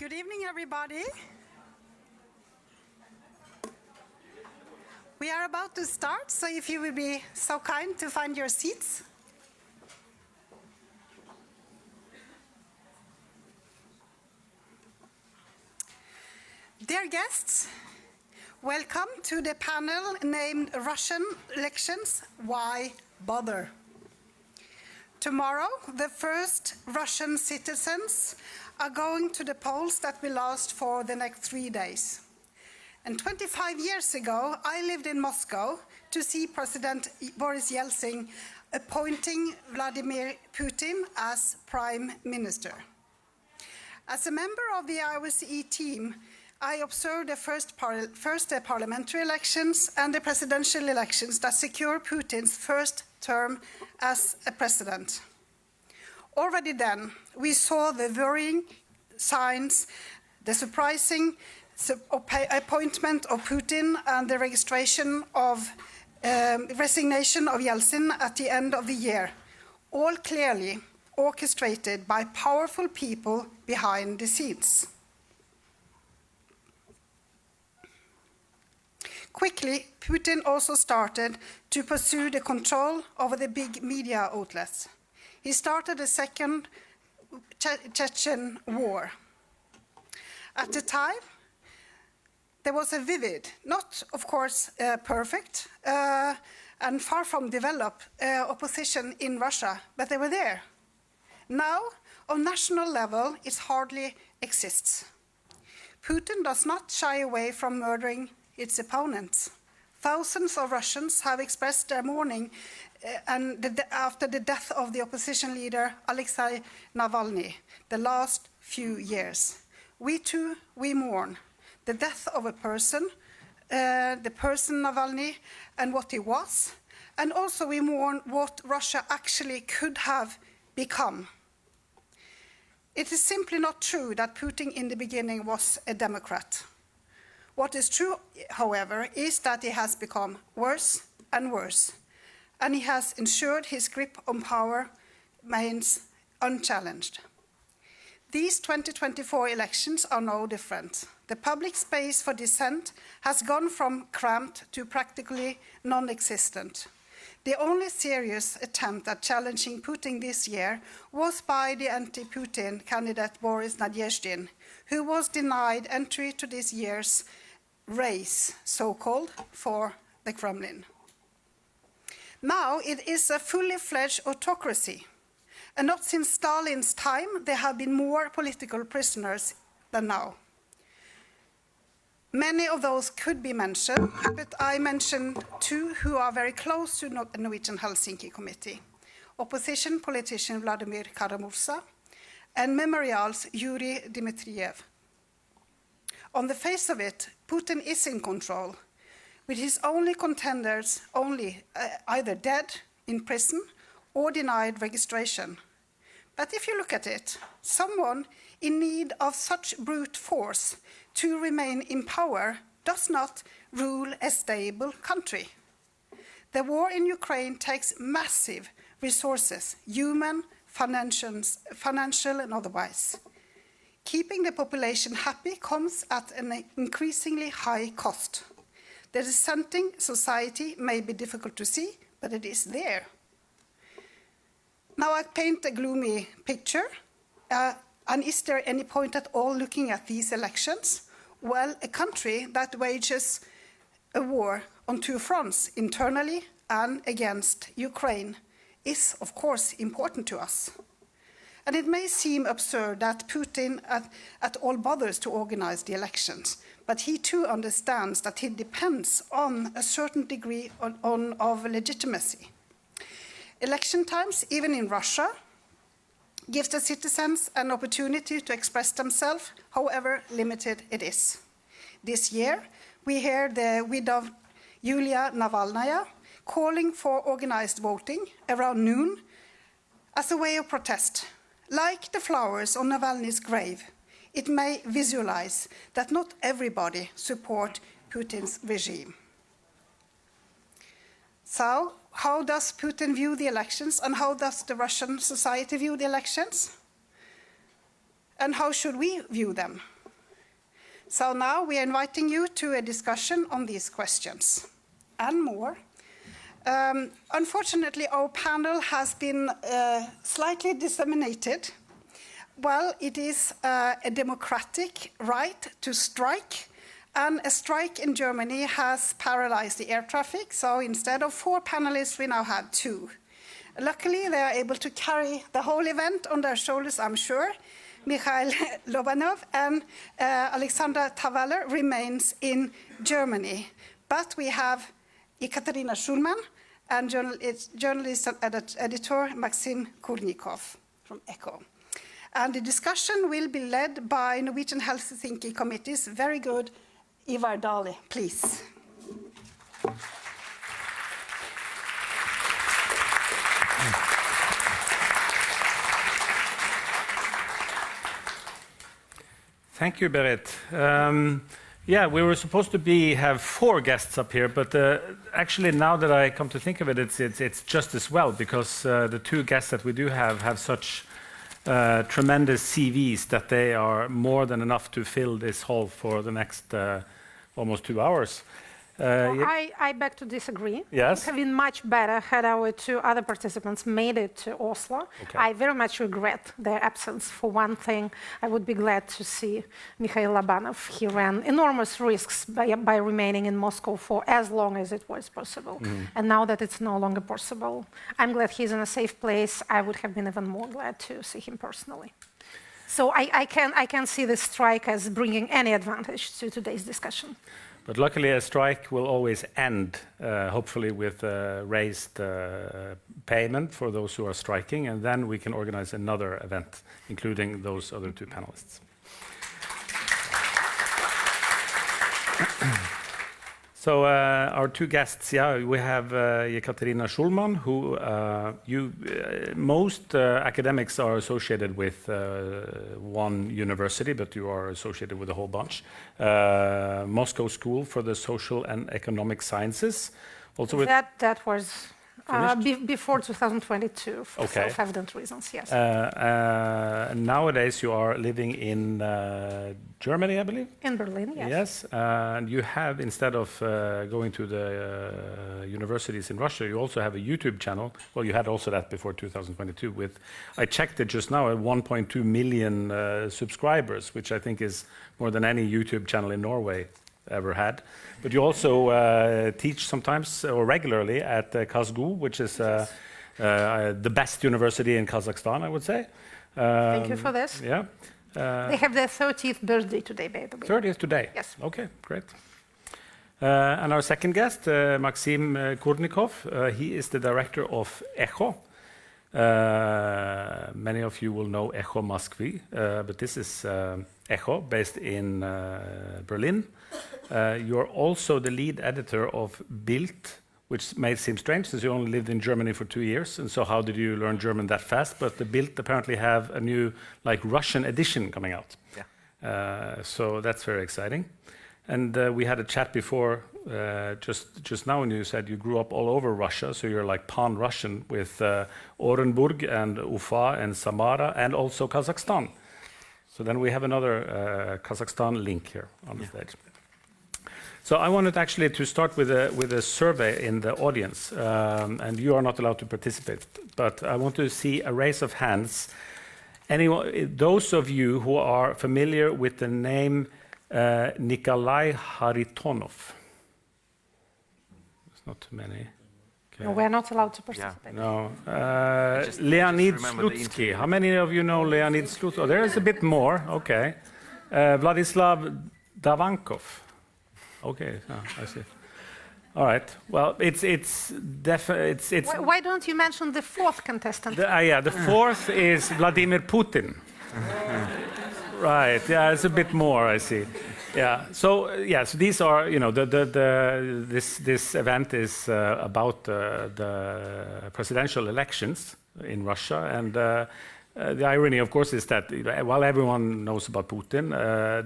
Good evening, everybody. We are about to start, so if you will be so kind to find your seats. Dear guests, welcome to the panel named Russian Elections, Why Bother? Tomorrow, the first Russian citizens are going to the polls that will last for the next 3 days. And 25 years ago, I lived in Moscow to see President Boris Yeltsin appointing Vladimir Putin as Prime Minister. As a member of the IOSCE team, I observed the first parliamentary elections and the presidential elections that secure Putin's first term as a president. Already then, we saw the worrying signs, the surprising appointment of Putin and the resignation of Yeltsin at the end of the year, all clearly orchestrated by powerful people behind the scenes. Quickly, Putin also started to pursue the control over the big media outlets. He started a second Chechen war. At the time, there was a vivid, not of course perfect, and far from developed opposition in Russia, but they were there. Now, on national level, it hardly exists. Putin does not shy away from murdering its opponents. Thousands of Russians have expressed their mourning after the death of the opposition leader Aleksey Navalny the last few years. We too, we mourn the death of a person, the person Navalny and what he was, and also we mourn what Russia actually could have become. It is simply not true that Putin in the beginning was a democrat. What is true, however, is that he has become worse and worse, and he has ensured his grip on power remains unchallenged. These 2024 elections are no different. The public space for dissent has gone from cramped to practically non-existent. The only serious attempt at challenging Putin this year was by the anti-Putin candidate Boris Nadezhdin, who was denied entry to this year's race, so-called, for the Kremlin. Now it is a fully fledged autocracy, and not since Stalin's time there have been more political prisoners than now. Many of those could be mentioned, but I mentioned two who are very close to the Norwegian Helsinki Committee: opposition politician Vladimir Kara-Murza and Memorial's Yuri Dmitriev. On the face of it, Putin is in control, with his only contenders either dead, in prison, or denied registration. But if you look at it, someone in need of such brute force to remain in power does not rule a stable country. The war in Ukraine takes massive resources, human, financial and otherwise. Keeping the population happy comes at an increasingly high cost. The dissenting society may be difficult to see, but it is there. Now I paint a gloomy picture. And is there any point at all looking at these elections? Well, a country that wages a war on two fronts, internally and against Ukraine, is of course important to us. And it may seem absurd that Putin at all bothers to organize the elections, but he too understands that he depends on a certain degree of legitimacy. Election times, even in Russia, gives the citizens an opportunity to express themselves, however limited it is. This year, we hear the widow Yulia Navalnaya calling for organized voting around noon as a way of protest. Like the flowers on Navalny's grave, it may visualize that not everybody supports Putin's regime. So, how does Putin view the elections, and how does the Russian society view the elections? And how should we view them? So now we are inviting you to a discussion on these questions and more. Unfortunately, our panel has been slightly disseminated. Well, it is a democratic right to strike, and a strike in Germany has paralyzed the air traffic, so instead of 4 panelists, we now have 2. Luckily, they are able to carry the whole event on their shoulders, I'm sure. Mikhail Lobanov and Alexander Tavaler remains in Germany. But we have Ekaterina Schulman and journalist and editor Maxim Kurnikov from Echo. And the discussion will be led by Norwegian Helsinki Committee's very good Ivar Dali, please. Thank you, Berit. Yeah, we were supposed to have 4 guests up here, but actually now that I come to think of it, it's just as well, because the 2 guests that we do have such tremendous CVs that they are more than enough to fill this hall for the next almost 2 hours. Well, I beg to disagree. Yes? It would have been much better had our 2 other participants made it to Oslo. Okay. I very much regret their absence. For one thing, I would be glad to see Mikhail Lobanov. He ran enormous risks by remaining in Moscow for as long as it was possible. And now that it's no longer possible, I'm glad he's in a safe place. I would have been even more glad to see him personally. So I can see this strike as bringing any advantage to today's discussion. But luckily, a strike will always end, hopefully, with raised payment for those who are striking, and then we can organize another event, including those other 2 panelists. So our 2 guests, we have Ekaterina Schulman, who most academics are associated with one university, but you are associated with a whole bunch. Moscow School for the Social and Economic Sciences. Also with that was before 2022 for self-evident reasons, yes. Nowadays you are living in Germany, I believe? In Berlin, yes. Yes, and you have, instead of going to the universities in Russia, you also have a YouTube channel. Well, you had also that before 2022 with, I checked it just now, at 1.2 million subscribers, which I think is more than any YouTube channel in Norway ever had. But you also teach sometimes or regularly at KazGU, which is the best university in Kazakhstan, I would say. Thank you for this. Yeah. They have their 30th birthday today, by the way. 30th today? Yes. Okay, great. And our second guest, Maxim Kurnikov, he is the director of Echo. Many of you will know Echo Moskvy, but this is Echo, based in Berlin. You're also the lead editor of Bild, which may seem strange since you only lived in Germany for 2 years. And so how did you learn German that fast? But the Bild apparently have a new Russian edition coming out. Yeah. So that's very exciting. And we had a chat before, just now, and you said you grew up all over Russia, so you're like pan-Russian with Orenburg and Ufa and Samara and also Kazakhstan. So then we have another Kazakhstan link here on the stage. So I wanted actually to start with a survey in the audience, and you are not allowed to participate, but I want to see a raise of hands. Anyone, those of you who are familiar with the name Nikolai Haritonov. There's not too many. Okay. No, we're not allowed to participate. Yeah. No. Leonid Slutsky. How many of you know Leonid Slutsky? Oh, there is a bit more. Okay. Vladislav Davankov. Okay, I see. All right. Well, it's Why don't you mention the 4th contestant? The 4th is Vladimir Putin. Right. Yeah, it's a bit more. I see. Yeah. So yes, these are, you know, this event is about the presidential elections in Russia, and the irony, of course, is that while everyone knows about Putin,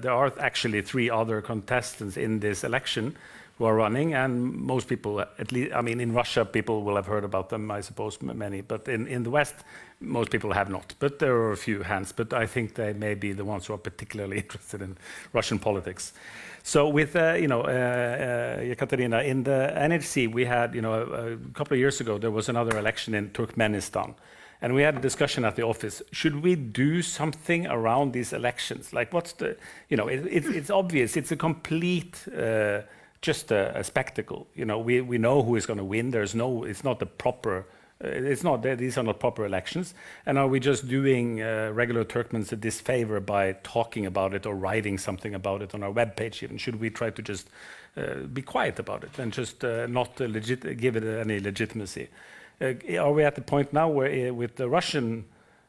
there are actually 3 other contestants in this election who are running, and most people, at least, I mean, in Russia, people will have heard about them, I suppose, many, but in the West, most people have not. But there are a few hands, but I think they may be the ones who are particularly interested in Russian politics. So with, Ekaterina, in the NHC, we had, a couple of years ago, there was another election in Turkmenistan. And we had a discussion at the office. Should we do something around these elections? Like, what's the, it's obvious. It's a complete, just a spectacle. We know who is going to win. It's not the proper, these are not proper elections. And are we just doing regular Turkmens a disfavor by talking about it or writing something about it on our webpage even? Should we try to just be quiet about it and just not give it any legitimacy? Are we at the point now where, with the Russian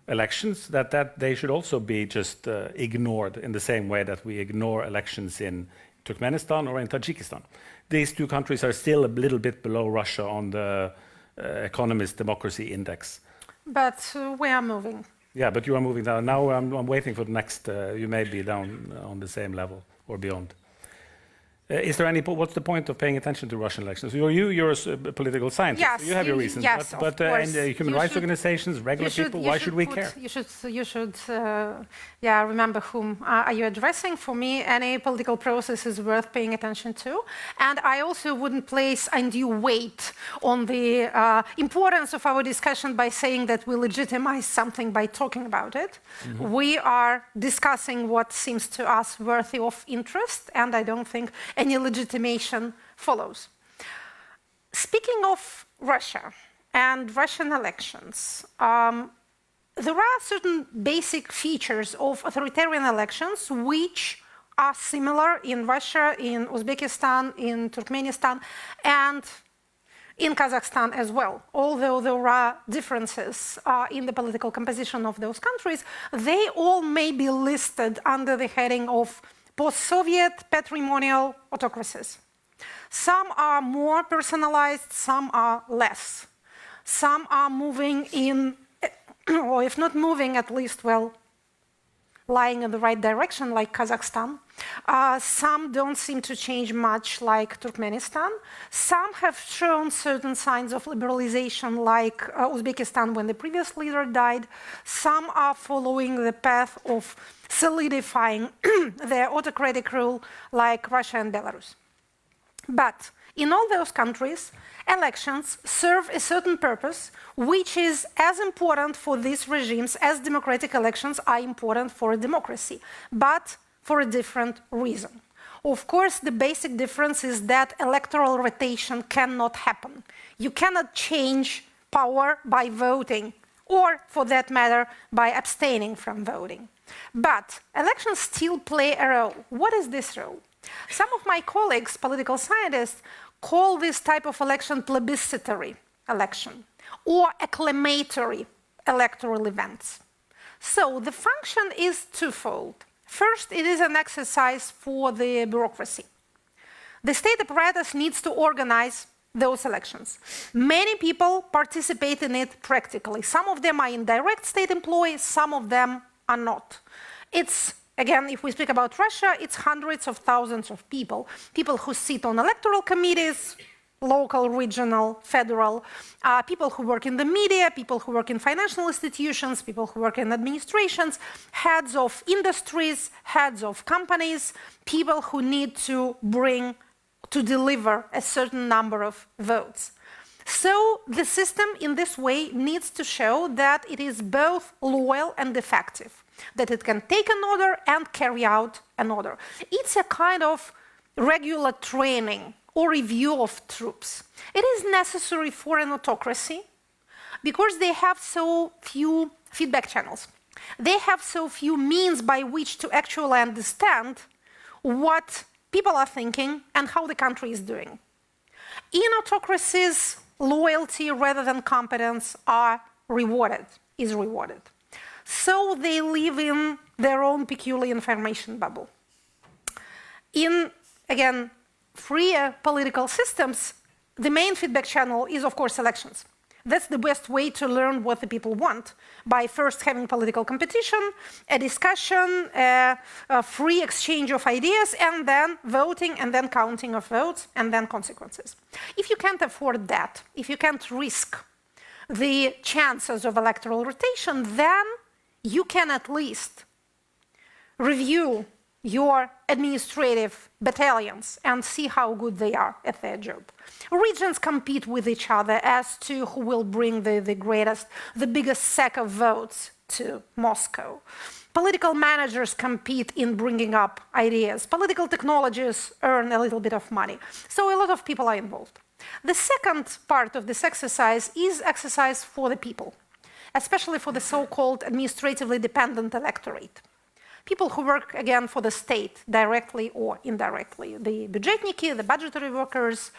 elections, that they should also be just ignored in the same way that we ignore elections in Turkmenistan or in Tajikistan? These two countries are still a little bit below Russia on the Economist Democracy Index. But we are moving. Yeah, but you are moving down. Now I'm waiting for the next, you may be down on the same level or beyond. Is there what's the point of paying attention to Russian elections? You're a political scientist, yes, so you have your reasons. Yes, but and human rights organizations, regular people, why should we care? You should remember whom are you addressing. For me, any political process is worth paying attention to. And I also wouldn't place undue weight on the importance of our discussion by saying that we legitimize something by talking about it. Mm-hmm. We are discussing what seems to us worthy of interest, and I don't think any legitimation follows. Speaking of Russia and Russian elections, there are certain basic features of authoritarian elections which are similar in Russia, in Uzbekistan, in Turkmenistan, and in Kazakhstan as well. Although there are differences in the political composition of those countries, they all may be listed under the heading of post-Soviet patrimonial autocracies. Some are more personalized, some are less. Some are moving in, or if not moving, at least, lying in the right direction, like Kazakhstan. Some don't seem to change much, like Turkmenistan. Some have shown certain signs of liberalization, like Uzbekistan when the previous leader died. Some are following the path of solidifying their autocratic rule, like Russia and Belarus. But in all those countries, elections serve a certain purpose, which is as important for these regimes as democratic elections are important for a democracy, but for a different reason. Of course, the basic difference is that electoral rotation cannot happen. You cannot change power by voting, or, for that matter, by abstaining from voting. But elections still play a role. What is this role? Some of my colleagues, political scientists, call this type of election plebiscitary election or acclamatory electoral events. So the function is twofold. First, it is an exercise for the bureaucracy. The state apparatus needs to organize those elections. Many people participate in it practically. Some of them are in direct state employ, some of them are not. It's, again, if we speak about Russia, it's hundreds of thousands of people who sit on electoral committees, local, regional, federal, people who work in the media, people who work in financial institutions, people who work in administrations, heads of industries, heads of companies, people who need to deliver a certain number of votes. So the system in this way needs to show that it is both loyal and effective, that it can take an order and carry out an order. It's a kind of regular training or review of troops. It is necessary for an autocracy because they have so few feedback channels. They have so few means by which to actually understand what people are thinking and how the country is doing. In autocracies, loyalty rather than competence is rewarded. So they live in their own peculiar information bubble. In, again, freer political systems, the main feedback channel is, of course, elections. That's the best way to learn what the people want, by first having political competition, a discussion, a free exchange of ideas, and then voting, and then counting of votes, and then consequences. If you can't afford that, if you can't risk the chances of electoral rotation, then you can at least review your administrative battalions and see how good they are at their job. Regions compete with each other as to who will bring the biggest sack of votes to Moscow. Political managers compete in bringing up ideas. Political technologists earn a little bit of money. So a lot of people are involved. The second part of this exercise is exercise for the people, especially for the so-called administratively dependent electorate. People who work, again, for the state, directly or indirectly. The budgetniki, the budgetary workers,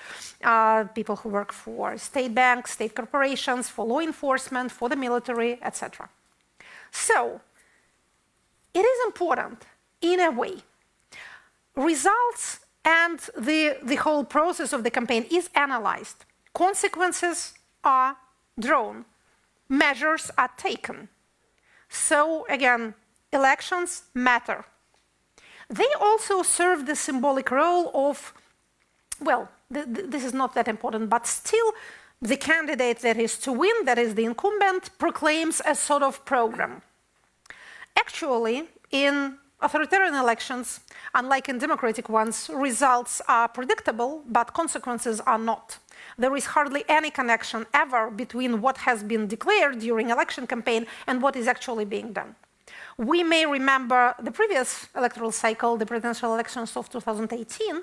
people who work for state banks, state corporations, for law enforcement, for the military, etc. So, it is important, in a way. Results and the whole process of the campaign is analyzed. Consequences are drawn. Measures are taken. So, again, elections matter. They also serve the symbolic role of, well, this is not that important, but still the candidate that is to win, that is the incumbent, proclaims a sort of program. Actually, in authoritarian elections, unlike in democratic ones, results are predictable, but consequences are not. There is hardly any connection ever between what has been declared during election campaign and what is actually being done. We may remember the previous electoral cycle, the presidential elections of 2018.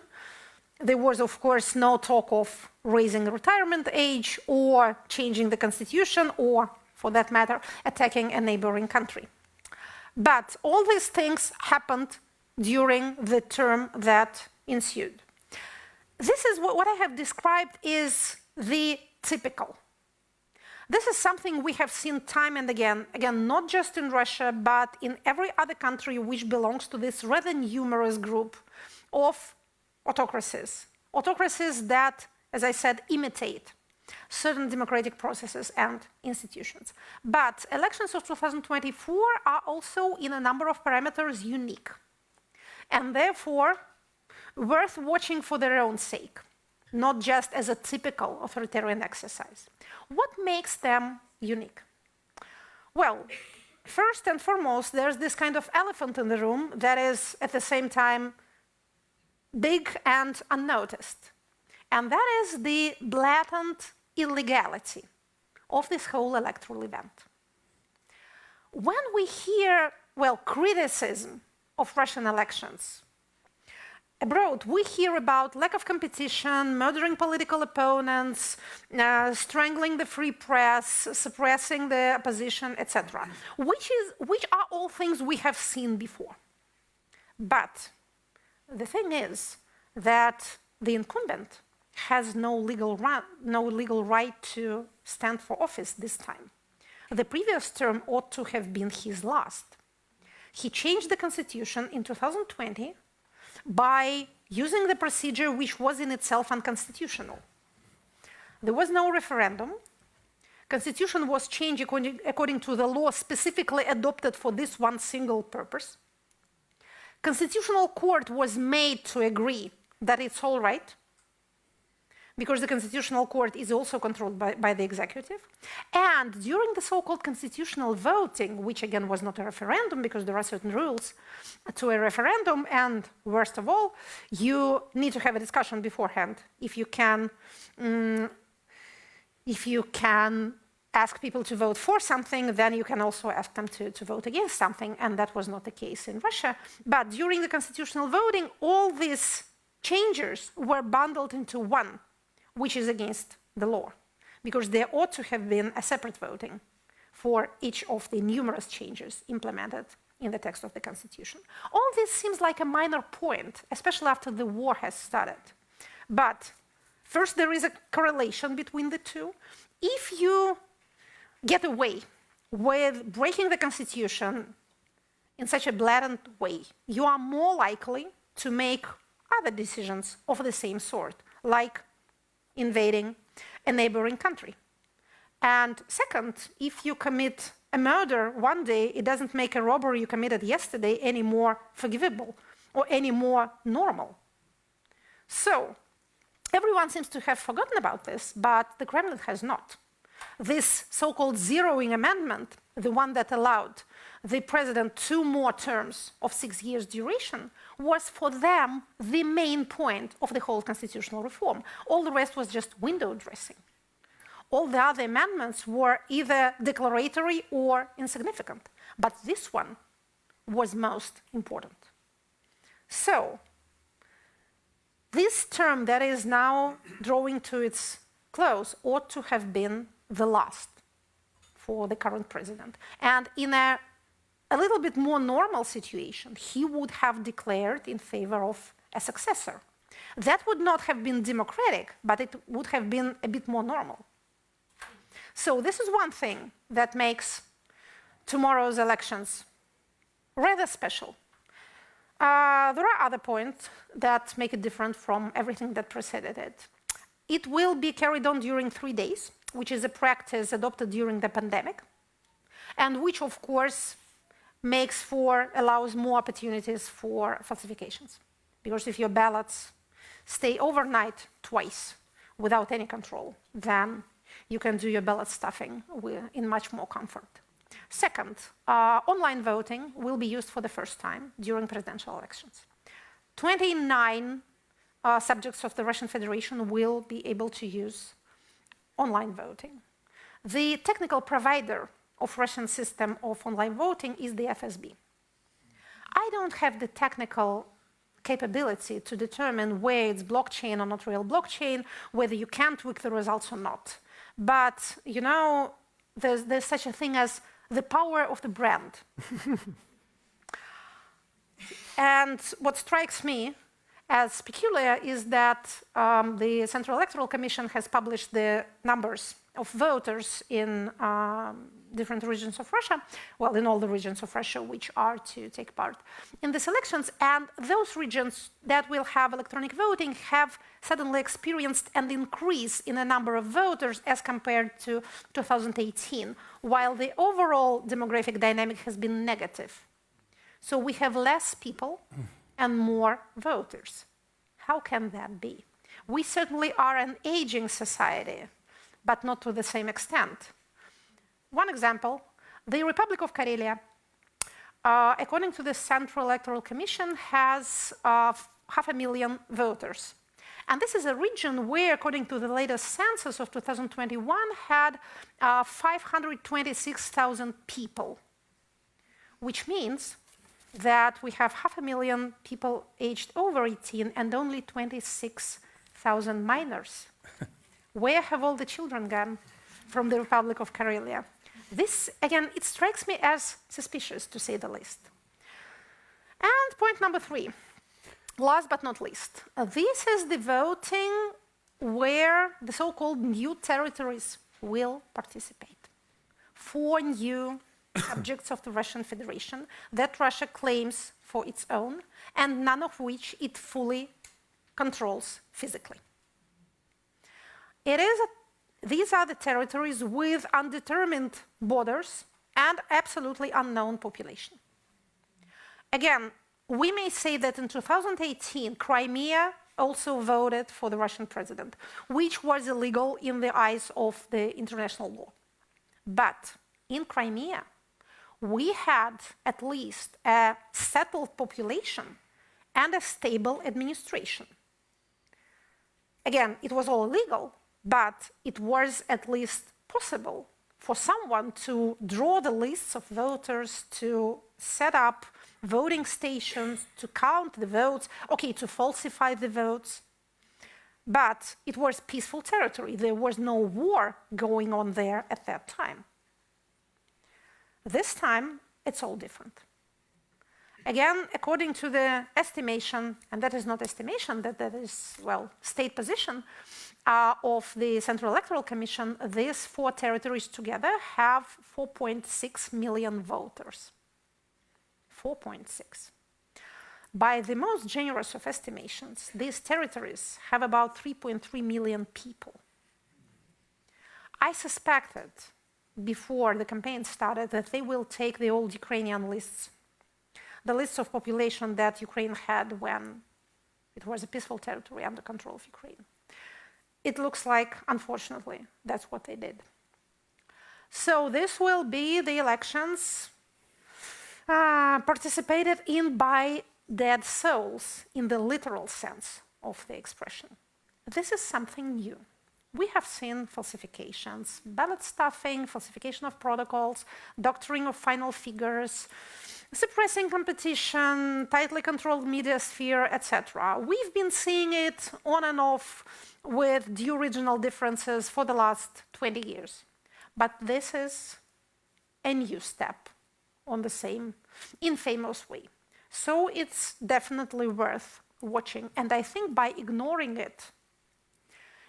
There was, of course, no talk of raising the retirement age or changing the constitution or, for that matter, attacking a neighboring country. But all these things happened during the term that ensued. This is what I have described is the typical. This is something we have seen time and again, not just in Russia, but in every other country which belongs to this rather numerous group of autocracies. Autocracies that, as I said, imitate certain democratic processes and institutions. But elections of 2024 are also, in a number of parameters, unique, and therefore worth watching for their own sake, not just as a typical authoritarian exercise. What makes them unique? Well, first and foremost, there's this kind of elephant in the room that is at the same time big and unnoticed. And that is the blatant illegality of this whole electoral event. When we hear, well, criticism of Russian elections abroad, we hear about lack of competition, murdering political opponents, strangling the free press, suppressing the opposition, etc., which are all things we have seen before. But the thing is that the incumbent has no legal right to stand for office this time. The previous term ought to have been his last. He changed the constitution in 2020 by using the procedure which was in itself unconstitutional. There was no referendum. Constitution was changed according to the law specifically adopted for this one single purpose. Constitutional court was made to agree that it's all right, because the Constitutional Court is also controlled by the executive. And during the so-called constitutional voting, which again was not a referendum because there are certain rules to a referendum, and worst of all, you need to have a discussion beforehand. If you can ask people to vote for something, then you can also ask them to vote against something, and that was not the case in Russia. But during the constitutional voting, all these changes were bundled into one, which is against the law, because there ought to have been a separate voting for each of the numerous changes implemented in the text of the Constitution. All this seems like a minor point, especially after the war has started. But first, there is a correlation between the two. If you get away with breaking the Constitution in such a blatant way, you are more likely to make other decisions of the same sort, like invading a neighboring country. And second, if you commit a murder one day, it doesn't make a robbery you committed yesterday any more forgivable or any more normal. So, everyone seems to have forgotten about this, but the Kremlin has not. This so-called zeroing amendment, the one that allowed the president 2 more terms of 6 years duration, was for them the main point of the whole constitutional reform. All the rest was just window dressing. All the other amendments were either declaratory or insignificant, but this one was most important. So, this term that is now drawing to its close ought to have been the last for the current president. And in a little bit more normal situation, he would have declared in favor of a successor. That would not have been democratic, but it would have been a bit more normal. So this is one thing that makes tomorrow's elections rather special. There are other points that make it different from everything that preceded it. It will be carried on during 3 days, which is a practice adopted during the pandemic, and which, of course, allows more opportunities for falsifications. Because if your ballots stay overnight twice without any control, then you can do your ballot stuffing in much more comfort. Second, online voting will be used for the first time during presidential elections. 29 subjects of the Russian Federation will be able to use online voting. The technical provider of Russian system of online voting is the FSB. I don't have the technical capability to determine where it's blockchain or not real blockchain, whether you can tweak the results or not. But, you know, there's such a thing as the power of the brand. And what strikes me as peculiar is that the Central Electoral Commission has published the numbers of voters in different regions of Russia, well, in all the regions of Russia which are to take part in these elections, and those regions that will have electronic voting have suddenly experienced an increase in the number of voters as compared to 2018, while the overall demographic dynamic has been negative. So we have less people and more voters. How can that be? We certainly are an aging society, but not to the same extent. One example, the Republic of Karelia, according to the Central Electoral Commission, has 500,000 voters. And this is a region where, according to the latest census of 2021, had 526,000 people, which means that we have 500,000 people aged over 18 and only 26,000 minors. Where have all the children gone from the Republic of Karelia? This, again, it strikes me as suspicious, to say the least. And point number 3, last but not least. This is the voting where the so-called new territories will participate. 4 new subjects of the Russian Federation that Russia claims for its own, and none of which it fully controls physically. These are the territories with undetermined borders and absolutely unknown population. Again, we may say that in 2018, Crimea also voted for the Russian president, which was illegal in the eyes of the international law. But in Crimea, we had at least a settled population and a stable administration. Again, it was all illegal, but it was at least possible for someone to draw the lists of voters, to set up voting stations, to count the votes, okay, to falsify the votes. But it was peaceful territory. There was no war going on there at that time. This time, it's all different. Again, according to the estimation, and that is not estimation, that is, well, state position of the Central Electoral Commission, these 4 territories together have 4.6 million voters. 4.6. By the most generous of estimations, these territories have about 3.3 million people. I suspected before the campaign started that they will take the old Ukrainian lists, the lists of population that Ukraine had when it was a peaceful territory under control of Ukraine. It looks like, unfortunately, that's what they did. So this will be the elections participated in by dead souls in the literal sense of the expression. This is something new. We have seen falsifications, ballot stuffing, falsification of protocols, doctoring of final figures, suppressing competition, tightly controlled media sphere, etc. We've been seeing it on and off with due regional differences for the last 20 years. But this is a new step on the same infamous way. So it's definitely worth watching. And I think by ignoring it,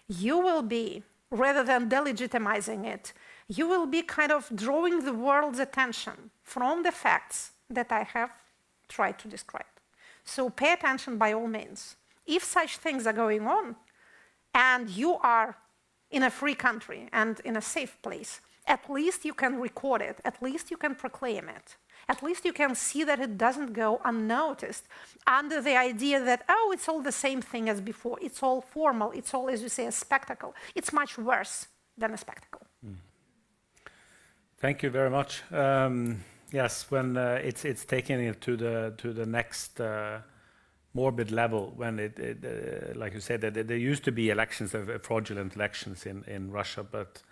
you will be, rather than delegitimizing it, you will be kind of drawing the world's attention from the facts that I have tried to describe. So pay attention by all means. If such things are going on, and you are in a free country and in a safe place, at least you can record it, at least you can proclaim it. At least you can see that it doesn't go unnoticed under the idea that, oh, it's all the same thing as before. It's all formal. It's all, as you say, a spectacle. It's much worse than a spectacle. Mm. Thank you very much. Yes, when it's taking it to the next morbid level, when like you said, that there used to be elections, fraudulent elections in Russia, but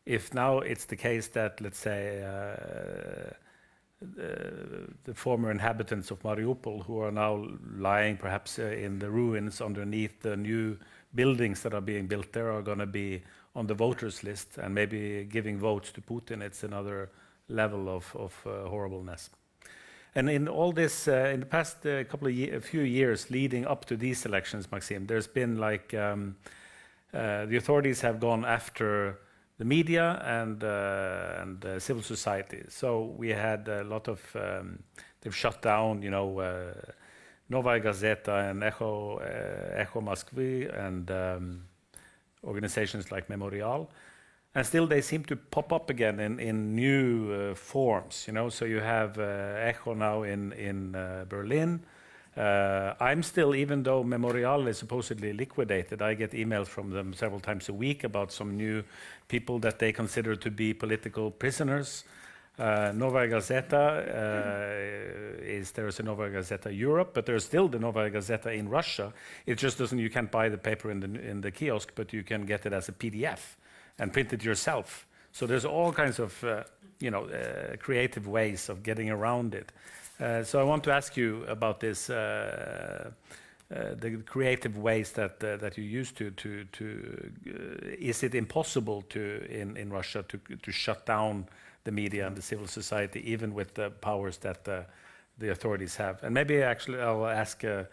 if now it's the case that, let's say, the former inhabitants of Mariupol, who are now lying perhaps in the ruins underneath the new buildings that are being built there, are going to be on the voters list and maybe giving votes to Putin. It's another level of horribleness. And in all this, in the past few years leading up to these elections, Maxim, there's been like the authorities have gone after the media and civil society. So we had a lot of, they've shut down, Novaya Gazeta and Echo Moskvy and organizations like Memorial. And still they seem to pop up again in new forms, So you have Echo now in Berlin. I'm still, even though Memorial is supposedly liquidated, I get emails from them several times a week about some new people that they consider to be political prisoners. Novaya Gazeta, there's a Novaya Gazeta Europe, but there's still the Novaya Gazeta in Russia. It just doesn't, you can't buy the paper in the kiosk, but you can get it as a PDF and print it yourself. So there's all kinds of, creative ways of getting around it. So I want to ask you about this, the creative ways that you use to is it impossible in Russia to shut down the media and the civil society, even with the powers that the authorities have? And maybe actually I'll ask a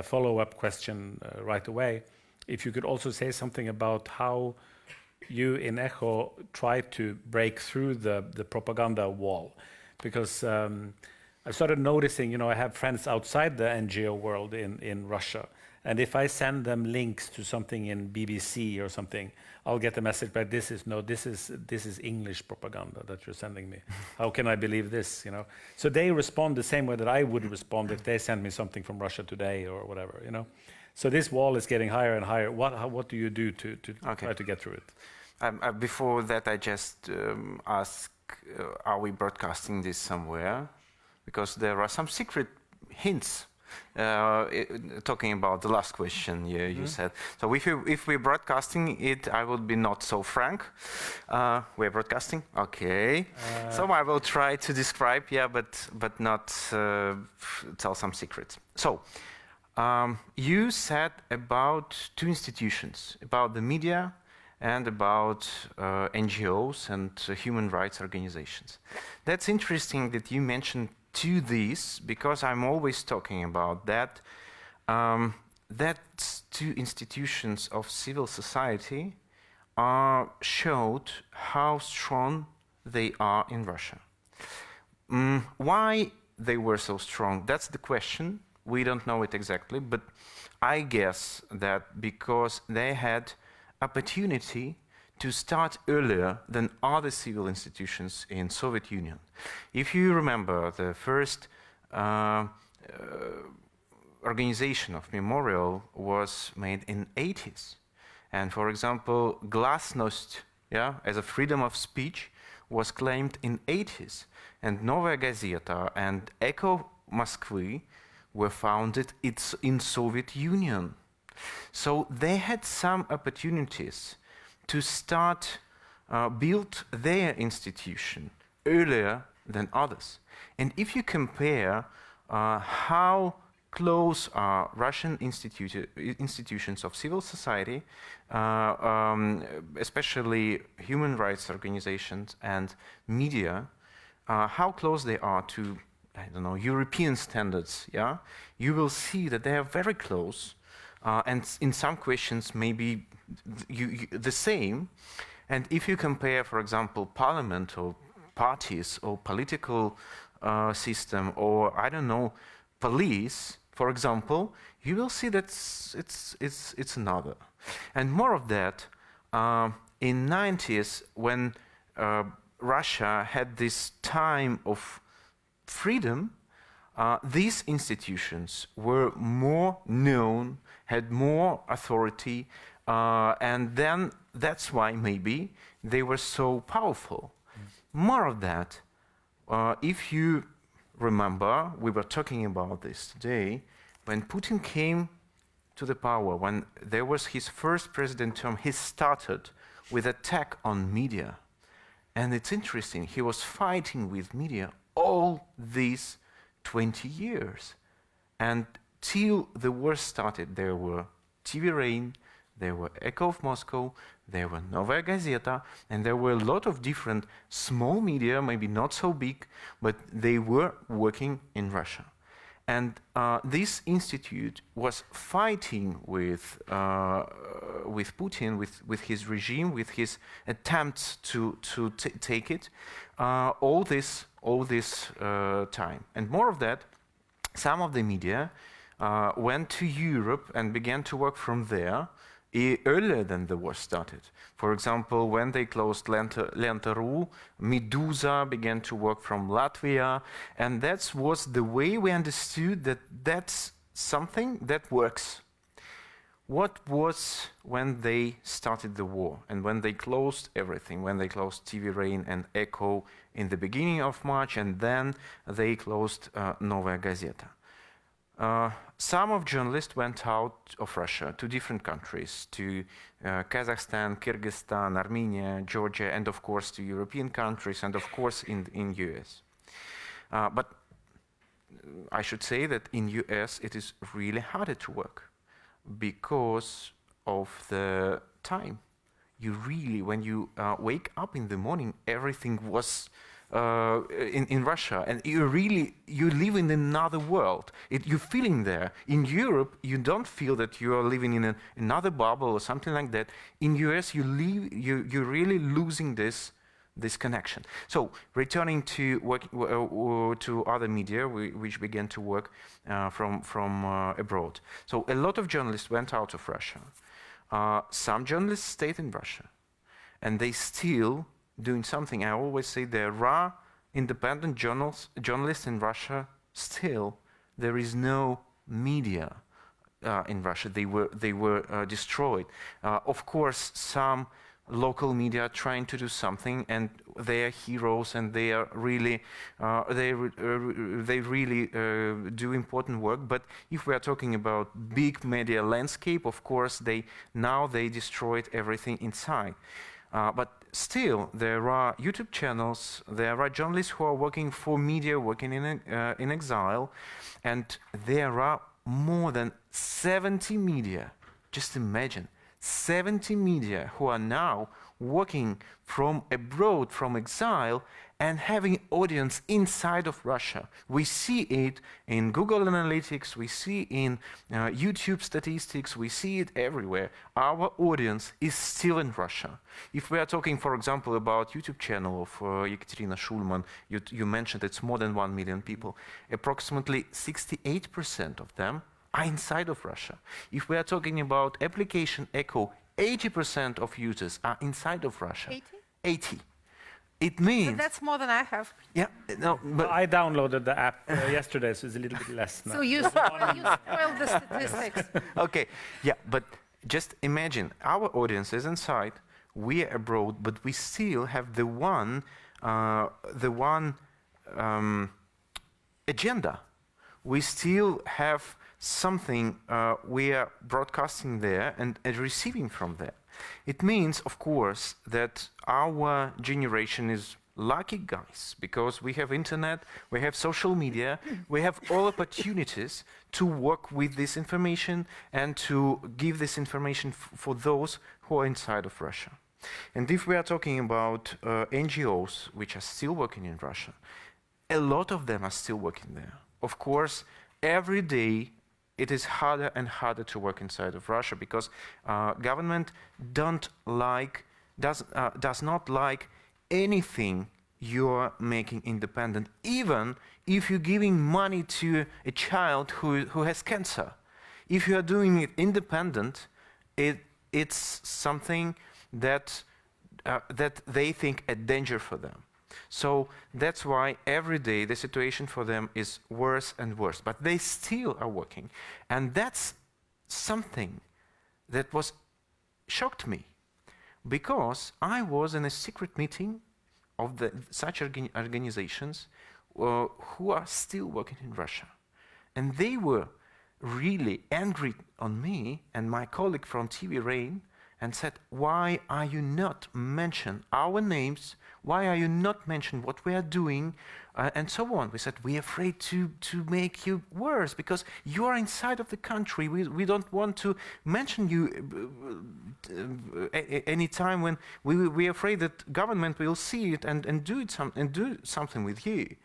follow-up question right away. If you could also say something about how you in Echo try to break through the propaganda wall, because I started noticing, I have friends outside the NGO world in Russia, and if I send them links to something in BBC or something, I'll get a message back. This is English propaganda that you're sending me. How can I believe this? So they respond the same way that I would respond if they send me something from Russia Today or whatever. So this wall is getting higher and higher. What do you do to try to get through it? Before that, I just ask, are we broadcasting this somewhere? Because there are some secret hints, talking about the last question you said. So if we're broadcasting it, I will be not so frank. We're broadcasting? Okay. So I will try to describe, but not tell some secrets. So you said about two institutions, about the media and about NGOs and human rights organizations. That's interesting that you mentioned to these, because I'm always talking about that. That two institutions of civil society showed how strong they are in Russia. Why they were so strong, that's the question. We don't know it exactly, but I guess that because they had opportunity to start earlier than other civil institutions in Soviet Union. If you remember, the first organization of memorial was made in 80s. And for example, glasnost, as a freedom of speech, was claimed in 80s. And Novaya Gazeta and Echo Moskvy were founded in Soviet Union. So they had some opportunities to start build their institution earlier than others. And if you compare how close are Russian institutions of civil society, especially human rights organizations and media, how close they are to, I don't know, European standards, you will see that they are very close, and in some questions maybe the same. And if you compare, for example, parliament or parties or political system or, I don't know, police, for example, you will see that it's another. And more of that, in 90s, when Russia had this time of freedom, these institutions were more known, had more authority, and then that's why maybe they were so powerful. More of that, if you remember, we were talking about this today, when Putin came to the power, when there was his first president term, he started with attack on media. And it's interesting, he was fighting with media all these 20 years. And till the war started, there were TV Rain, there were Echo of Moscow, there were Novaya Gazeta, and there were a lot of different small media, maybe not so big, but they were working in Russia. And this institute was fighting with Putin, with his regime, with his attempts to take it, all this time. And more of that, some of the media went to Europe and began to work from there earlier than the war started. For example, when they closed Lenta.ru, Medusa began to work from Latvia, and that was the way we understood that that's something that works. What was when they started the war and when they closed everything, when they closed TV Rain and Echo in the beginning of March, and then they closed Novaya Gazeta? Some of journalists went out of Russia to different countries, to Kazakhstan, Kyrgyzstan, Armenia, Georgia, and of course to European countries, and of course in US. But I should say that in US it is really harder to work because of the time. You really, when you wake up in the morning, everything was in Russia, and you live in another world. You're feeling there. In Europe, you don't feel that you are living in another bubble or something like that. In US, you're really losing this connection. So, returning to to other media, which began to work from abroad. So, a lot of journalists went out of Russia. Some journalists stayed in Russia, and they still doing something. I always say there are independent journalists in Russia still. There is no media in Russia. They were destroyed. Of course, some local media are trying to do something, and they are heroes, and they are really they really do important work. But if we are talking about big media landscape, of course, they destroyed everything inside. But still, there are YouTube channels, there are journalists who are working for media, working in exile, and there are more than 70 media. Just imagine, 70 media who are now working from abroad, from exile, and having audience inside of Russia. We see it in Google Analytics, we see in YouTube statistics, we see it everywhere. Our audience is still in Russia. If we are talking, for example, about YouTube channel of Ekaterina Shulman, you mentioned it's more than 1 million people. Approximately 68% of them are inside of Russia. If we are talking about application Echo 80% of users are inside of Russia. 80? 80. It means... But that's more than I have. Yeah, no, but... I downloaded the app yesterday, so it's a little bit less now. So you spoil the statistics. Okay, yeah, but just imagine, our audience is inside, we are abroad, but we still have the one agenda. We still have something we are broadcasting there and receiving from there. It means, of course, that our generation is lucky guys, because we have internet, we have social media, we have all opportunities to work with this information and to give this information for those who are inside of Russia. And if we are talking about NGOs which are still working in Russia, a lot of them are still working there. Of course, every day it is harder and harder to work inside of Russia, because government does not like anything you're making independent, even if you're giving money to a child who has cancer. If you are doing it independent, it's something that they think a danger for them. So that's why every day the situation for them is worse and worse, but they still are working. And that's something that shocked me, because I was in a secret meeting of such organizations who are still working in Russia. And they were really angry on me and my colleague from TV Rain, and said, why are you not mention our names? Why are you not mention what we are doing? And so on. We said, we're afraid to make you worse, because you are inside of the country. We don't want to mention you any time when we're afraid that government will see it and do something with you.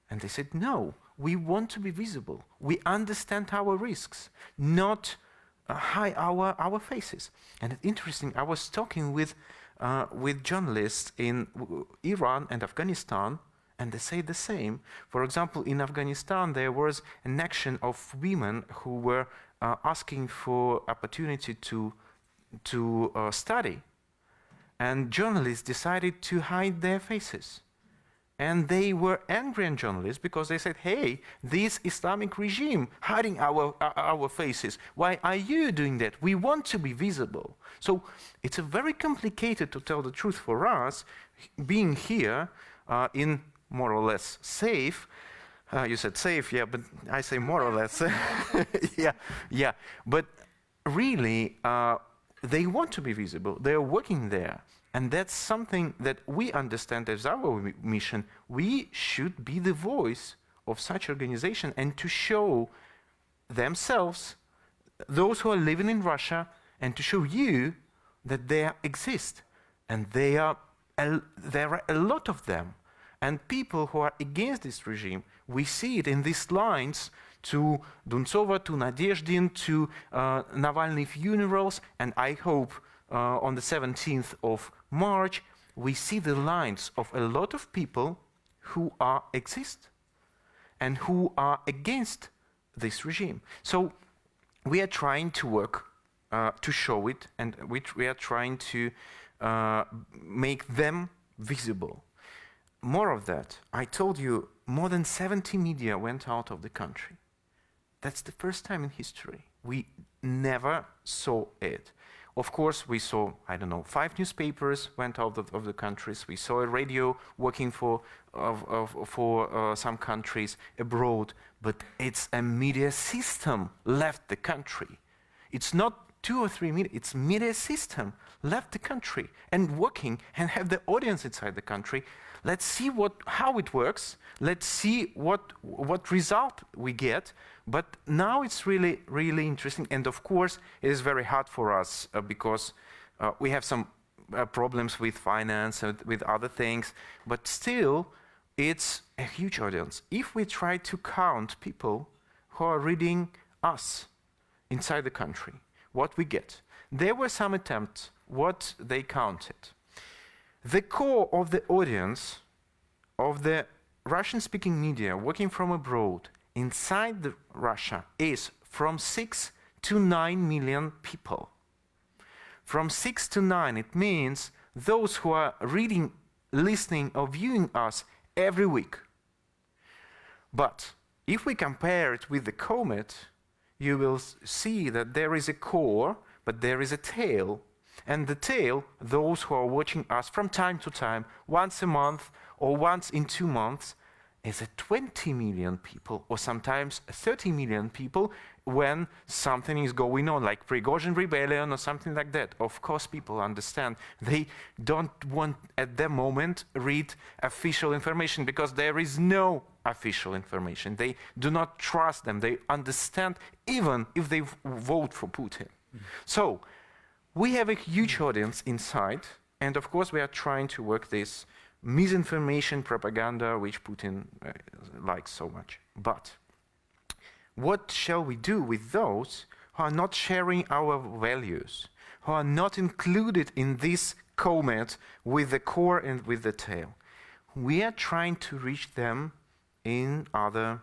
And they said, no, we want to be visible. We understand our risks, not hide our faces. And it's interesting, I was talking with journalists in Iran and Afghanistan, and they say the same. For example, in Afghanistan, there was an action of women who were asking for opportunity to study. And journalists decided to hide their faces. And they were angry at journalists because they said, hey, this Islamic regime hiding our faces. Why are you doing that? We want to be visible. So it's very complicated, to tell the truth, for us, being here in more or less safe. You said safe, yeah, but I say more or less. yeah. But really, they want to be visible. They are working there. And that's something that we understand as our mission. We should be the voice of such organization and to show themselves, those who are living in Russia, and to show you that they exist. And there are a lot of them. And people who are against this regime, we see it in these lines to Duntsova, to Nadezhdin, to Navalny funerals, and I hope on the 17th of March, we see the lines of a lot of people who exist and who are against this regime. So we are trying to work to show it, and we are trying to make them visible. More of that, I told you, more than 70 media went out of the country. That's the first time in history. We never saw it. Of course, we saw, 5 newspapers went out of the countries. We saw a radio working for some countries abroad, but it's a media system left the country. It's not 2 or 3 media, it's media system left the country and working and have the audience inside the country. Let's see how it works. Let's see what result we get. But now it's really, really interesting. And of course, it is very hard for us because we have some problems with finance and with other things. But still, it's a huge audience. If we try to count people who are reading us inside the country, what we get. There were some attempts, what they counted. The core of the audience of the Russian-speaking media working from abroad inside Russia is from 6 to 9 million people. From 6 to 9, it means those who are reading, listening, or viewing us every week. But if we compare it with the comet, you will see that there is a core, but there is a tail. And the tail, those who are watching us from time to time, once a month or once in 2 months, is a 20 million people, or sometimes 30 million people, when something is going on, like Prigozhin rebellion or something like that. Of course, people understand. They don't want, at the moment, read official information, because there is no official information. They do not trust them. They understand, even if they vote for Putin. So, we have a huge audience inside, and of course we are trying to work this misinformation propaganda which Putin likes so much. But what shall we do with those who are not sharing our values, who are not included in this comet with the core and with the tail? We are trying to reach them in other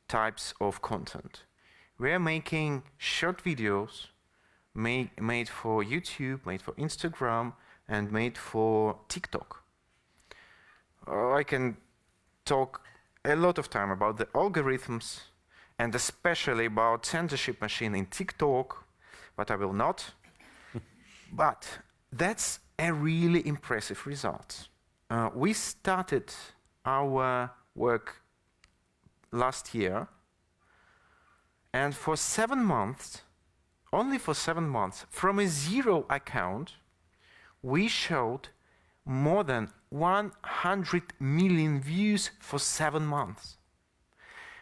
types of content. We are making short videos made for YouTube, made for Instagram, and made for TikTok. I can talk a lot of time about the algorithms, and especially about censorship machine in TikTok, but I will not. But that's a really impressive result. We started our work last year, and for 7 months, only for 7 months, from a 0 account, we showed more than 100 million views for 7 months.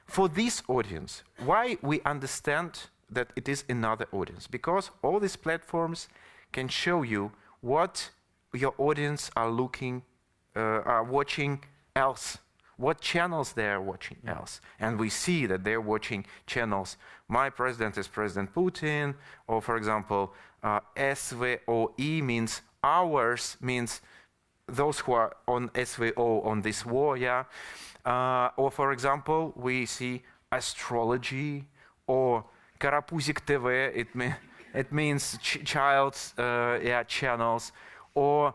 For this audience, why we understand that it is another audience? Because all these platforms can show you what your audience are watching else, what channels they are watching else. And we see that they're watching channels, My President is President Putin, or for example, SVOE means ours, means those who are on SVO on this war, yeah. Or for example, we see astrology, or Karapuzik TV, it means child's channels, or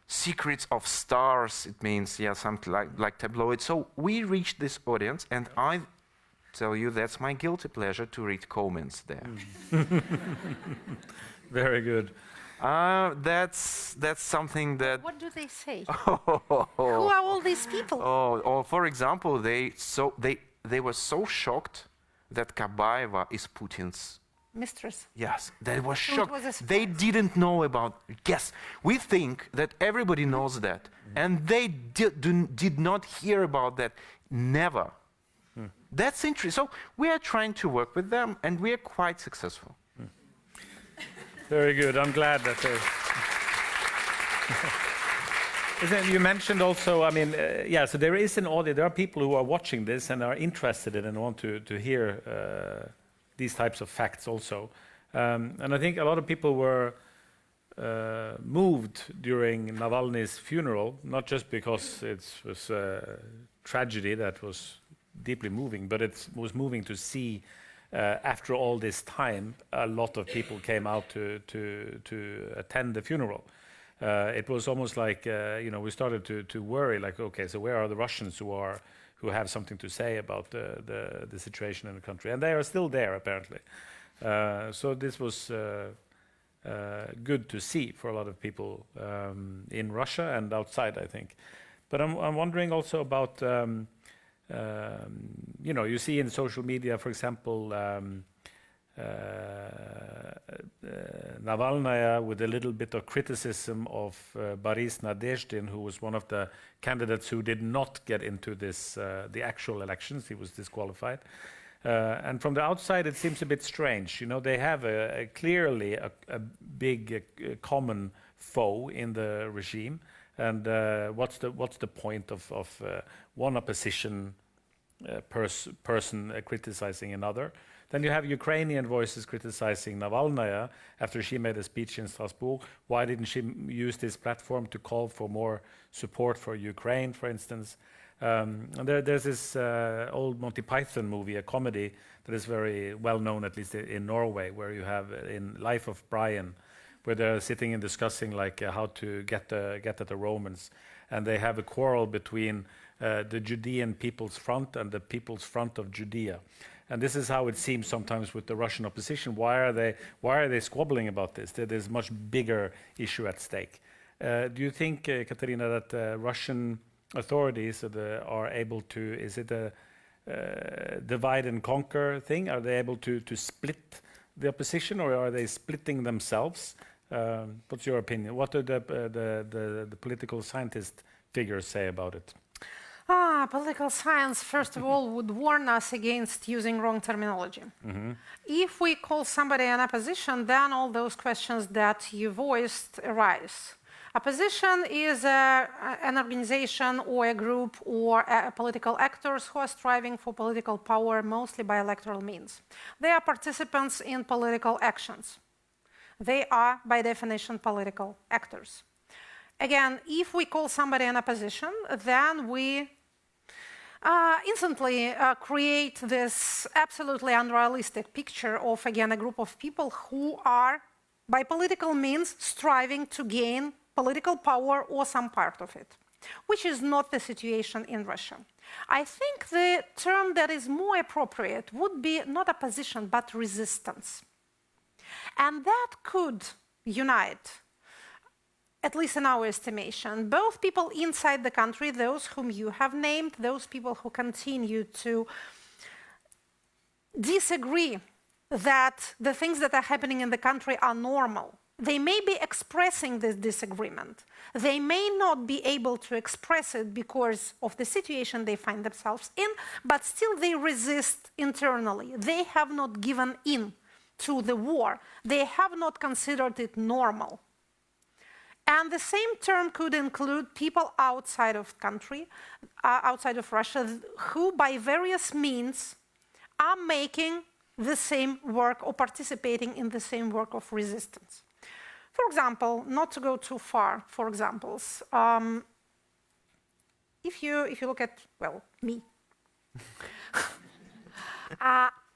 Secrets of Stars, it means something like tabloid. So we reach this audience, and I tell you that's my guilty pleasure to read comments there. Very good. That's something that. What do they say? Who are all these people? Or for example, they were so shocked that Kabaeva is Putin's mistress. Yes, they were So it shocked. was a They surprise. didn't know about. Yes, we think that everybody knows that, and they did not hear about that. Never. That's interesting. So we are trying to work with them, and we are quite successful. Very good. I'm glad that they. You mentioned also, I mean, so there is an audience. There are people who are watching this and are interested in and want to hear these types of facts also. And I think a lot of people were moved during Navalny's funeral, not just because it was a tragedy that was deeply moving, but it was moving to see after all this time, a lot of people came out to attend the funeral. It was almost like we started to worry, like, okay, so where are the Russians who have something to say about the situation in the country? And they are still there, apparently. So this was good to see for a lot of people in Russia and outside, I think. But I'm wondering also about. You see in social media, for example, Navalny with a little bit of criticism of Boris Nadezhdin, who was one of the candidates who did not get into the actual elections. He was disqualified. And from the outside, it seems a bit strange. They have clearly a big common foe in the regime. And what's the point of one opposition person criticizing another? Then you have Ukrainian voices criticizing Navalny after she made a speech in Strasbourg. Why didn't she use this platform to call for more support for Ukraine, for instance? There's this old Monty Python movie, a comedy that is very well known, at least in Norway, where you have in Life of Brian, where they're sitting and discussing like how to get at the Romans, and they have a quarrel between the Judean People's Front and the People's Front of Judea. And this is how it seems sometimes with the Russian opposition. Why are they squabbling about this? There's a much bigger issue at stake. Do you think, Katerina, that Russian authorities are able to, is it a divide and conquer thing? Are they able to split the opposition, or are they splitting themselves? What's your opinion? What do the political scientist figures say about it? Political science, first of all, would warn us against using wrong terminology. If we call somebody an opposition, then all those questions that you voiced arise. Opposition is an organization or a group or political actors who are striving for political power, mostly by electoral means. They are participants in political actions. They are, by definition, political actors. Again, if we call somebody an opposition, then we instantly create this absolutely unrealistic picture of, again, a group of people who are, by political means, striving to gain political power or some part of it, which is not the situation in Russia. I think the term that is more appropriate would be not opposition, but resistance. And that could unite, at least in our estimation, both people inside the country, those whom you have named, those people who continue to disagree that the things that are happening in the country are normal. They may be expressing this disagreement. They may not be able to express it because of the situation they find themselves in, but still they resist internally. They have not given in to the war. They have not considered it normal. And the same term could include people outside of country, outside of Russia, who by various means are making the same work or participating in the same work of resistance. For example, not to go too far for examples, if you look at, well, me,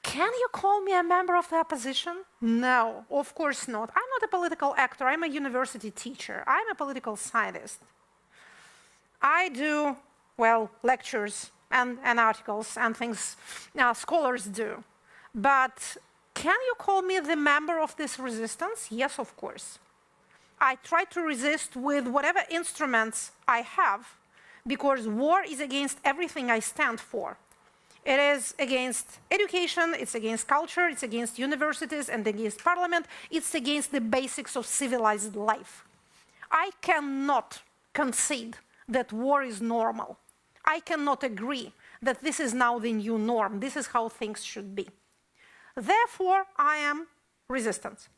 can you call me a member of the opposition? No, of course not. I'm not a political actor. I'm a university teacher. I'm a political scientist. I do, well, lectures and articles and things scholars do. But can you call me the member of this resistance? Yes, of course. I try to resist with whatever instruments I have, because war is against everything I stand for. It is against education, it's against culture, it's against universities and against parliament, it's against the basics of civilized life. I cannot concede that war is normal. I cannot agree that this is now the new norm, this is how things should be. Therefore, I am resistant.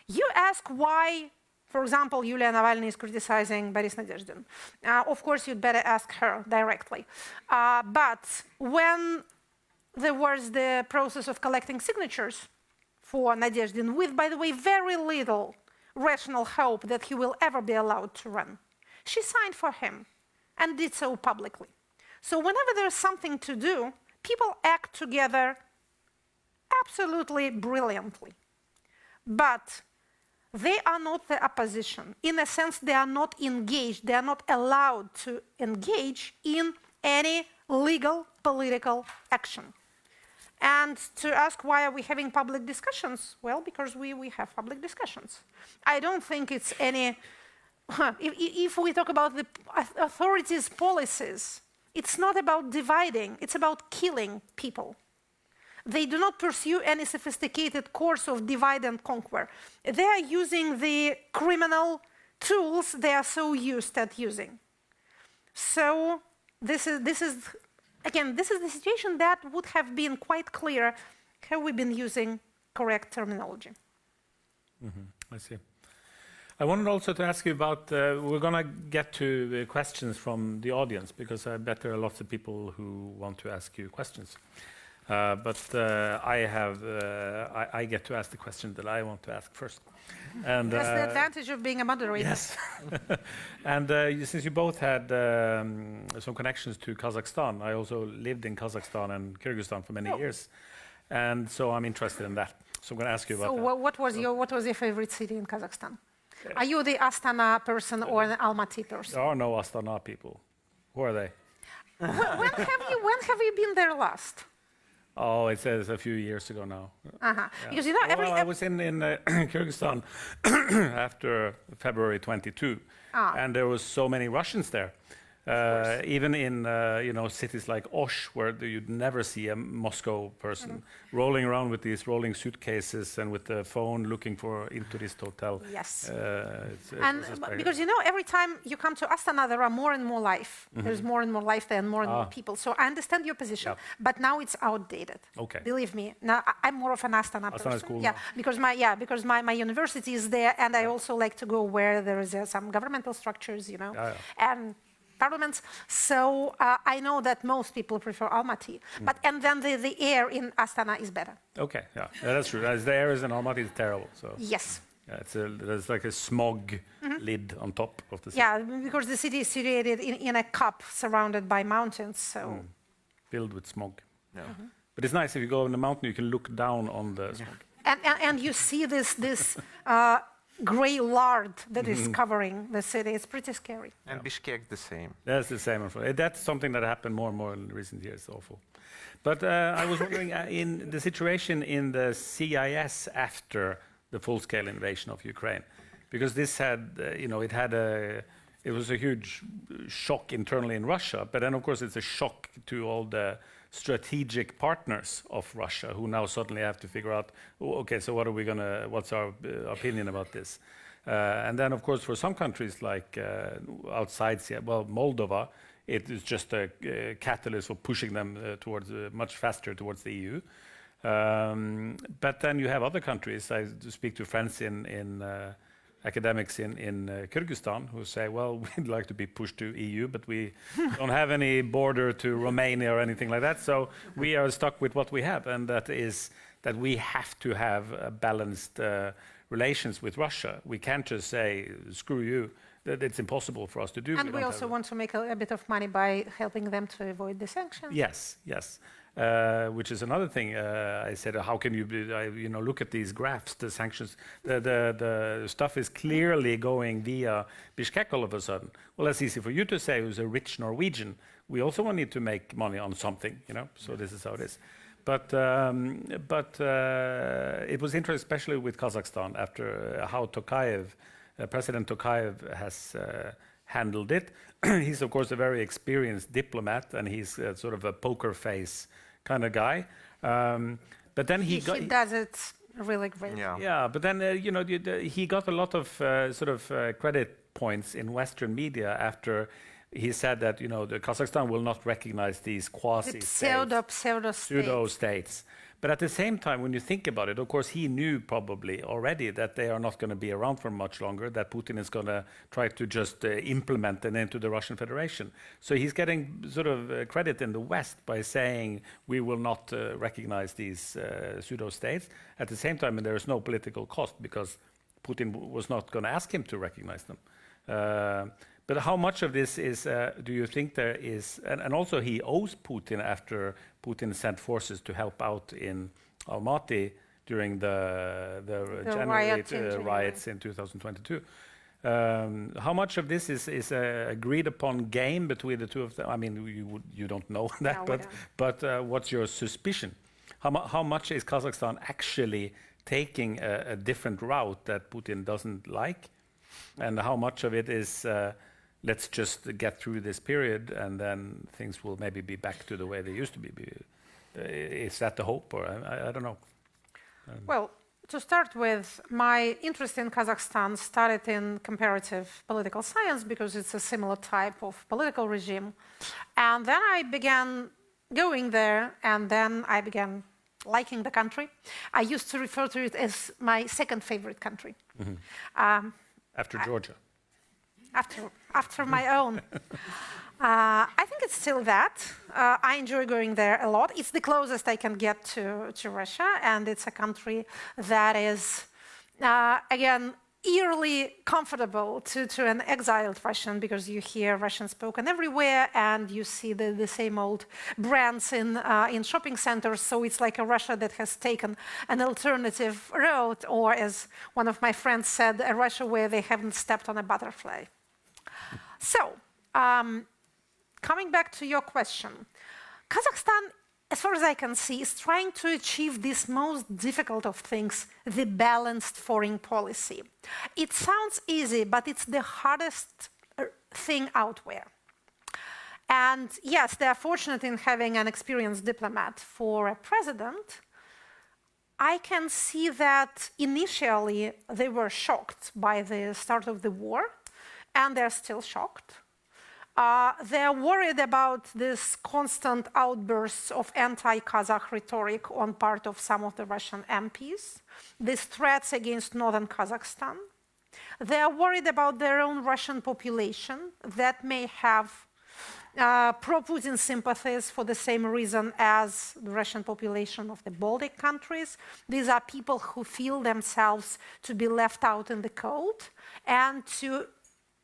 You ask why, for example, Yulia Navalny is criticizing Boris Nadezhdin. Of course, you'd better ask her directly. But when there was the process of collecting signatures for Nadezhdin, with, by the way, very little rational hope that he will ever be allowed to run, she signed for him and did so publicly. So whenever there's something to do, people act together absolutely brilliantly. But they are not the opposition. In a sense, they are not engaged. They are not allowed to engage in any legal political action. And to ask why are we having public discussions? Well, because we have public discussions. I don't think it's any... If we talk about the authorities' policies, it's not about dividing, it's about killing people. They do not pursue any sophisticated course of divide and conquer. They are using the criminal tools they are so used at using. So this is the situation that would have been quite clear had we been using correct terminology. I see. I wanted also to ask you about, we're going to get to questions from the audience, because I bet there are lots of people who want to ask you questions. I get to ask the question that I want to ask first. And, That's the advantage of being a moderator. Yes. And since you both had some connections to Kazakhstan, I also lived in Kazakhstan and Kyrgyzstan for many years. And so I'm interested in that. So I'm going to ask you about that. So what was your favorite city in Kazakhstan? Are you the Astana person or an Almaty person? There are no Astana people. Who are they? When have you been there last? Oh, it says a few years ago now. Uh-huh. Because you know, I was in Kyrgyzstan after February 22, and there was so many Russians there. Even in cities like Osh, where you'd never see a Moscow person rolling around with these rolling suitcases and with the phone looking for into this hotel. Yes. Because every time you come to Astana, there are more and more life. There's more and more life there and more and more people. So I understand your position, but now it's outdated. Okay. Believe me. Now I'm more of an Astana person. Is cool yeah, now. because my university is there, and I also like to go where there is some governmental structures, and parliaments. So I know that most people prefer Almaty, and then the air in Astana is better. Okay, yeah, that's true. The air in Almaty is terrible. So yes. Yeah, there's like a smog lid on top of the city. Yeah, because the city is situated in a cup surrounded by mountains, so filled with smog. Yeah. But it's nice if you go on the mountain, you can look down on the smog. And you see this gray lard that is covering the city. It's pretty scary. And Bishkek the same. That's the same. That's something that happened more and more in recent years. Awful. But I was wondering in the situation in the CIS after the full-scale invasion of Ukraine, because this had, it was a huge shock internally in Russia, but then of course it's a shock to all the strategic partners of Russia who now suddenly have to figure out, okay, so what's our opinion about this? And then of course for some countries like outside, Moldova, it is just a catalyst for pushing them towards much faster towards the EU. But then you have other countries. I speak to friends in academics in Kyrgyzstan who say, well, we'd like to be pushed to EU, but we don't have any border to Romania or anything like that. So we are stuck with what we have, and that is that we have to have balanced relations with Russia. We can't just say, screw you. That it's impossible for us to do. And we also want to make a bit of money by helping them to avoid the sanctions. Yes. Which is another thing. I said, how can you, look at these graphs, the sanctions, the stuff is clearly going via Bishkek all of a sudden. Well, that's easy for you to say, who's a rich Norwegian. We also need to make money on something, so this is how it is. But it was interesting, especially with Kazakhstan, after how President Tokayev has handled it. He's, of course, a very experienced diplomat, and he's sort of a poker face kind of guy. But then he does it really great. Yeah, but then, he got a lot of credit points in Western media after he said that, the Kazakhstan will not recognize these pseudo-states. But at the same time, when you think about it, of course, he knew probably already that they are not going to be around for much longer, that Putin is going to try to just implement them into the Russian Federation. So he's getting sort of credit in the West by saying we will not recognize these pseudo-states. At the same time, there is no political cost because Putin was not going to ask him to recognize them. But how much of this is, do you think there is, and also he owes Putin after Putin sent forces to help out in Almaty during the January riots in 2022. How much of this is a agreed upon game between the two of them? I mean, you don't know that, but what's your suspicion? How much is Kazakhstan actually taking a different route that Putin doesn't like? And how much of it is let's just get through this period and then things will maybe be back to the way they used to be? Is that the hope, or I don't know? Well, to start with, my interest in Kazakhstan started in comparative political science because it's a similar type of political regime. And then I began going there, and then I began liking the country. I used to refer to it as my second favorite country. After Georgia? After my own. I think it's still that. I enjoy going there a lot. It's the closest I can get to Russia, and it's a country that is, again, eerily comfortable to an exiled Russian, because you hear Russian spoken everywhere and you see the same old brands in shopping centers. So it's like a Russia that has taken an alternative road, or as one of my friends said, a Russia where they haven't stepped on a butterfly. So, coming back to your question, Kazakhstan, as far as I can see, is trying to achieve this most difficult of things, the balanced foreign policy. It sounds easy, but it's the hardest thing out there. And yes, they are fortunate in having an experienced diplomat for a president. I can see that initially they were shocked by the start of the war, and they're still shocked. They're worried about this constant outbursts of anti-Kazakh rhetoric on part of some of the Russian MPs, these threats against northern Kazakhstan. They're worried about their own Russian population that may have pro-Putin sympathies for the same reason as the Russian population of the Baltic countries. These are people who feel themselves to be left out in the cold and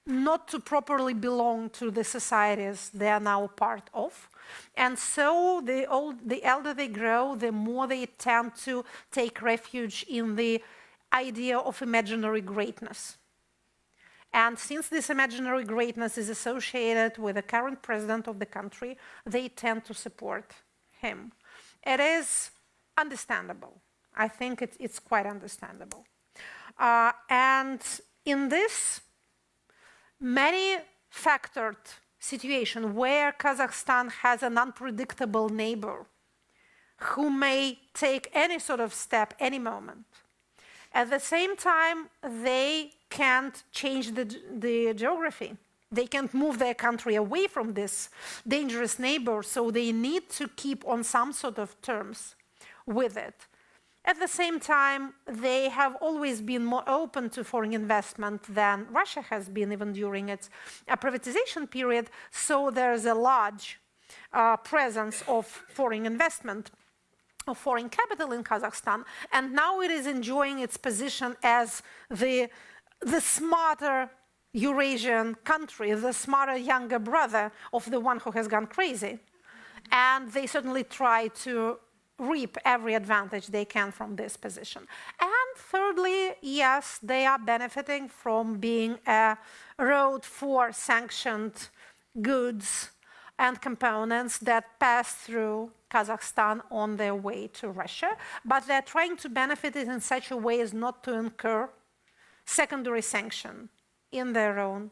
not to properly belong to the societies they are now part of. And so the elder they grow, the more they tend to take refuge in the idea of imaginary greatness. And since this imaginary greatness is associated with the current president of the country, they tend to support him. It is understandable. I think it's quite understandable. And in this many-factored situation where Kazakhstan has an unpredictable neighbor who may take any sort of step any moment, at the same time, they can't change the geography. They can't move their country away from this dangerous neighbor, so they need to keep on some sort of terms with it. At the same time, they have always been more open to foreign investment than Russia has been, even during its privatization period. So there's a large presence of foreign investment, of foreign capital in Kazakhstan. And now it is enjoying its position as the smarter Eurasian country, the smarter younger brother of the one who has gone crazy. And they certainly try to reap every advantage they can from this position. And thirdly, yes, they are benefiting from being a road for sanctioned goods and components that pass through Kazakhstan on their way to Russia, but they're trying to benefit it in such a way as not to incur secondary sanction in their own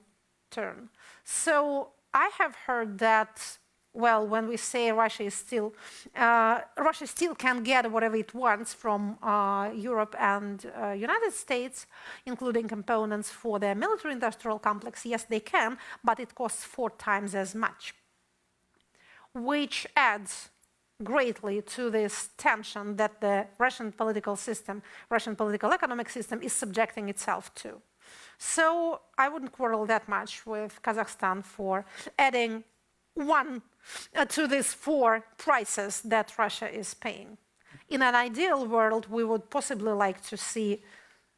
turn. So I have heard that, well, when we say Russia still can get whatever it wants from Europe and United States, including components for their military-industrial complex. Yes, they can, but it costs 4 times as much, which adds greatly to this tension that the Russian political system, Russian political economic system is subjecting itself to. So I wouldn't quarrel that much with Kazakhstan for adding one to these 4 prices that Russia is paying. In an ideal world, we would possibly like to see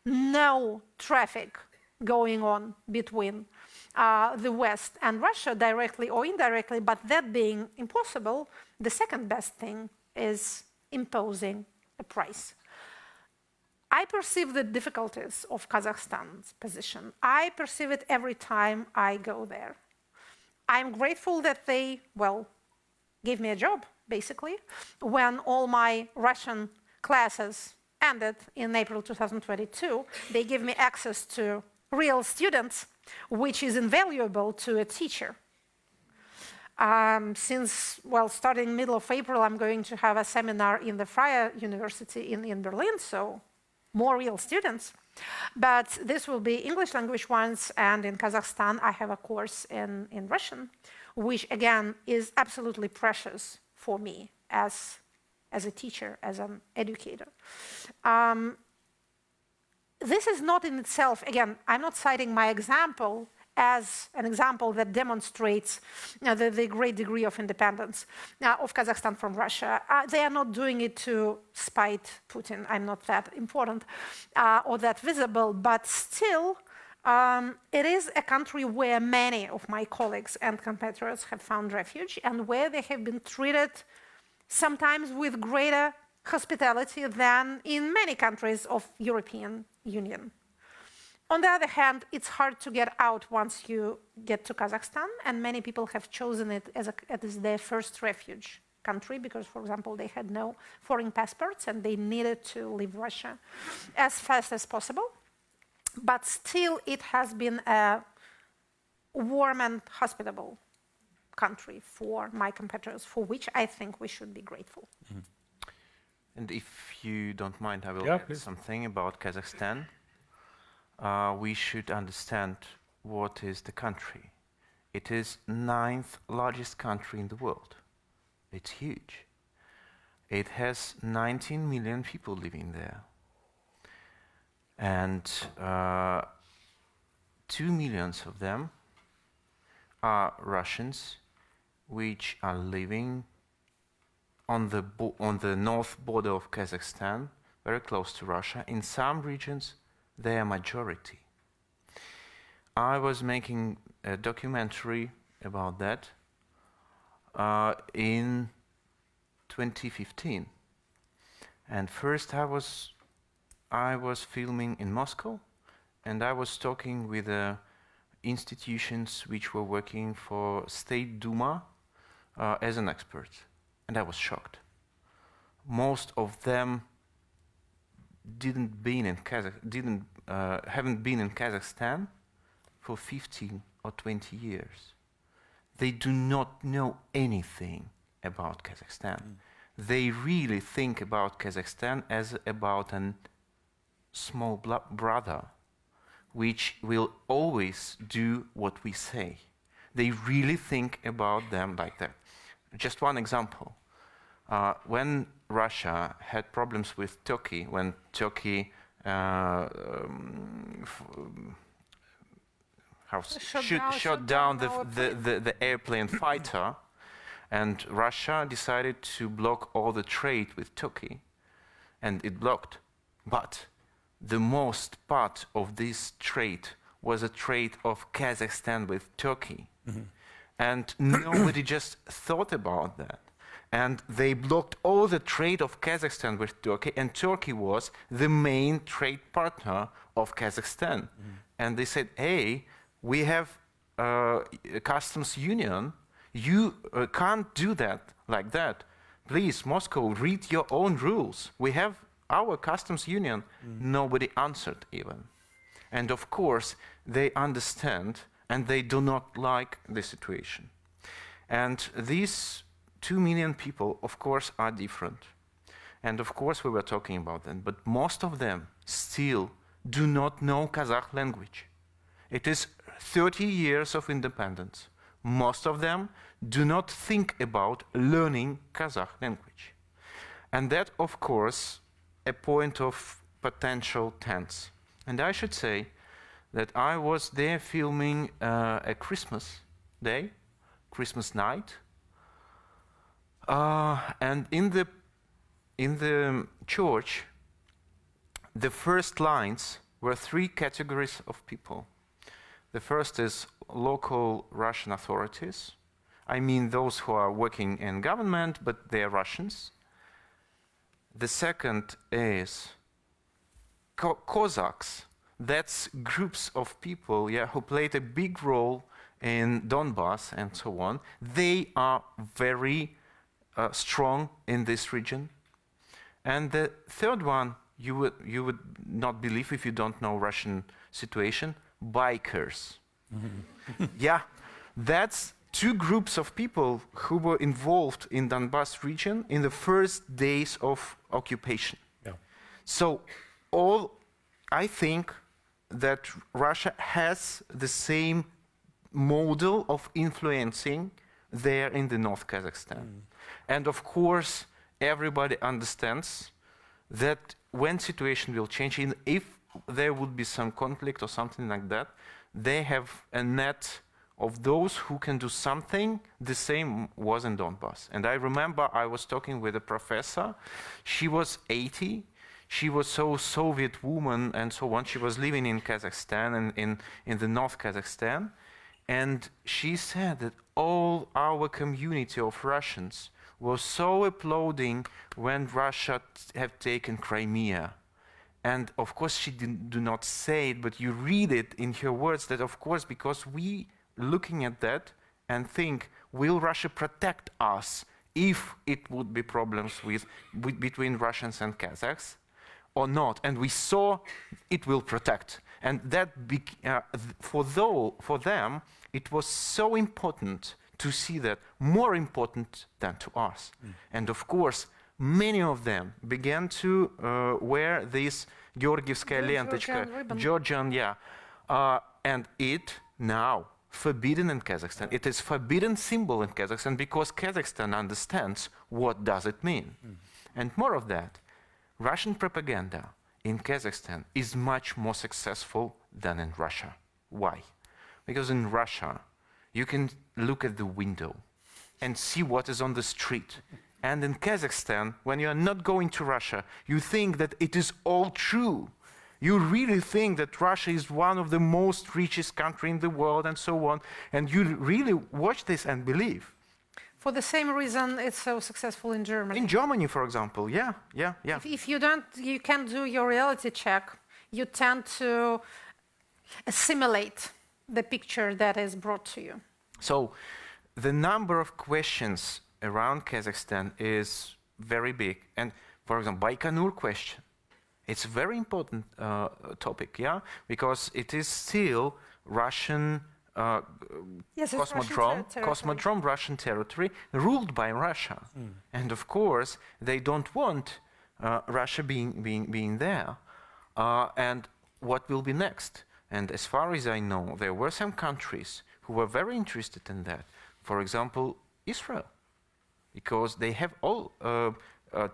no traffic going on between the West and Russia directly or indirectly, but that being impossible, the second best thing is imposing a price. I perceive the difficulties of Kazakhstan's position. I perceive it every time I go there. I'm grateful that they, well, gave me a job, basically, when all my Russian classes ended in April 2022. They gave me access to real students, which is invaluable to a teacher. Since, well, starting middle of April, I'm going to have a seminar in the Freie University in Berlin, so more real students. But this will be English language ones, and in Kazakhstan, I have a course in Russian, which again is absolutely precious for me as a teacher, as an educator. This is not in itself, again, I'm not citing my example as an example that demonstrates the great degree of independence of Kazakhstan from Russia. They are not doing it to spite Putin. I'm not that important or that visible, but still, it is a country where many of my colleagues and compatriots have found refuge and where they have been treated sometimes with greater hospitality than in many countries of European Union. On the other hand, it's hard to get out once you get to Kazakhstan, and many people have chosen it as their first refuge country because, for example, they had no foreign passports and they needed to leave Russia as fast as possible. But still, it has been a warm and hospitable country for my compatriots, for which I think we should be grateful. Mm-hmm. And if you don't mind, I will add something about Kazakhstan. We should understand what is the country. It is 9th largest country in the world. It's huge. It has 19 million people living there. And 2 million of them are Russians, which are living on the north border of Kazakhstan, very close to Russia. In some regions, they are majority. I was making a documentary about that in 2015. And first I was filming in Moscow, and I was talking with institutions which were working for State Duma as an expert. And I was shocked. Most of them haven't been in Kazakhstan for 15 or 20 years. They do not know anything about Kazakhstan. They really think about Kazakhstan as about a small brother, which will always do what we say. They really think about them like that. Just one example. When Russia had problems with Turkey, when Turkey shot down the airplane fighter, and Russia decided to block all the trade with Turkey, and it blocked. But the most part of this trade was a trade of Kazakhstan with Turkey. Mm-hmm. And nobody just thought about that. And they blocked all the trade of Kazakhstan with Turkey, and Turkey was the main trade partner of Kazakhstan. Mm-hmm. And they said, hey, we have a customs union. You can't do that like that. Please, Moscow, read your own rules. We have our customs union. Mm-hmm. Nobody answered even. And of course, they understand and they do not like the situation. And these 2 million people, of course, are different. And of course, we were talking about them, but most of them still do not know Kazakh language. It is 30 years of independence. Most of them do not think about learning Kazakh language. And that, of course, a point of potential tense. And I should say that I was there filming a Christmas day, Christmas night, and in the church, the first lines were 3 categories of people. The first is local Russian authorities. I mean those who are working in government, but they are Russians. The second is Cossacks. That's groups of people, who played a big role in Donbass and so on. They are very strong in this region. And the third one, you would not believe if you don't know Russian situation, bikers. Yeah, that's 2 groups of people who were involved in Donbass region in the first days of occupation. Yeah. So I think that Russia has the same model of influencing there in the North Kazakhstan. Mm. And of course, everybody understands that when situation will change, if there would be some conflict or something like that, they have a net of those who can do something. The same was in Donbass. And I remember I was talking with a professor. She was 80. She was so Soviet woman and so on. She was living in Kazakhstan and in the North Kazakhstan. And she said that all our community of Russians was so applauding when Russia have taken Crimea. And of course she do not say it, but you read it in her words that of course because we looking at that and think, will Russia protect us if it would be problems between Russians and Kazakhs or not? And we saw it will protect. And that for them, it was so important to see that, more important than to us. And of course, many of them began to wear this Georgievskaya lentочка, Georgian, and it now forbidden in Kazakhstan. It is forbidden symbol in Kazakhstan because Kazakhstan understands what does it mean. And more of that, Russian propaganda in Kazakhstan is much more successful than in Russia. Why? Because in Russia, you can look at the window and see what is on the street. And in Kazakhstan, when you are not going to Russia, you think that it is all true. You really think that Russia is one of the most richest country in the world and so on. And you really watch this and believe. For the same reason it's so successful in Germany. In Germany, for example, yeah. If you can't do your reality check, you tend to assimilate the picture that is brought to you. So the number of questions around Kazakhstan is very big. And for example, Baikonur question, it's a very important topic, because it is still Russian cosmodrome, Russian territory, ruled by Russia. And of course, they don't want Russia being there. And what will be next? And as far as I know, there were some countries who were very interested in that. For example, Israel, because they have all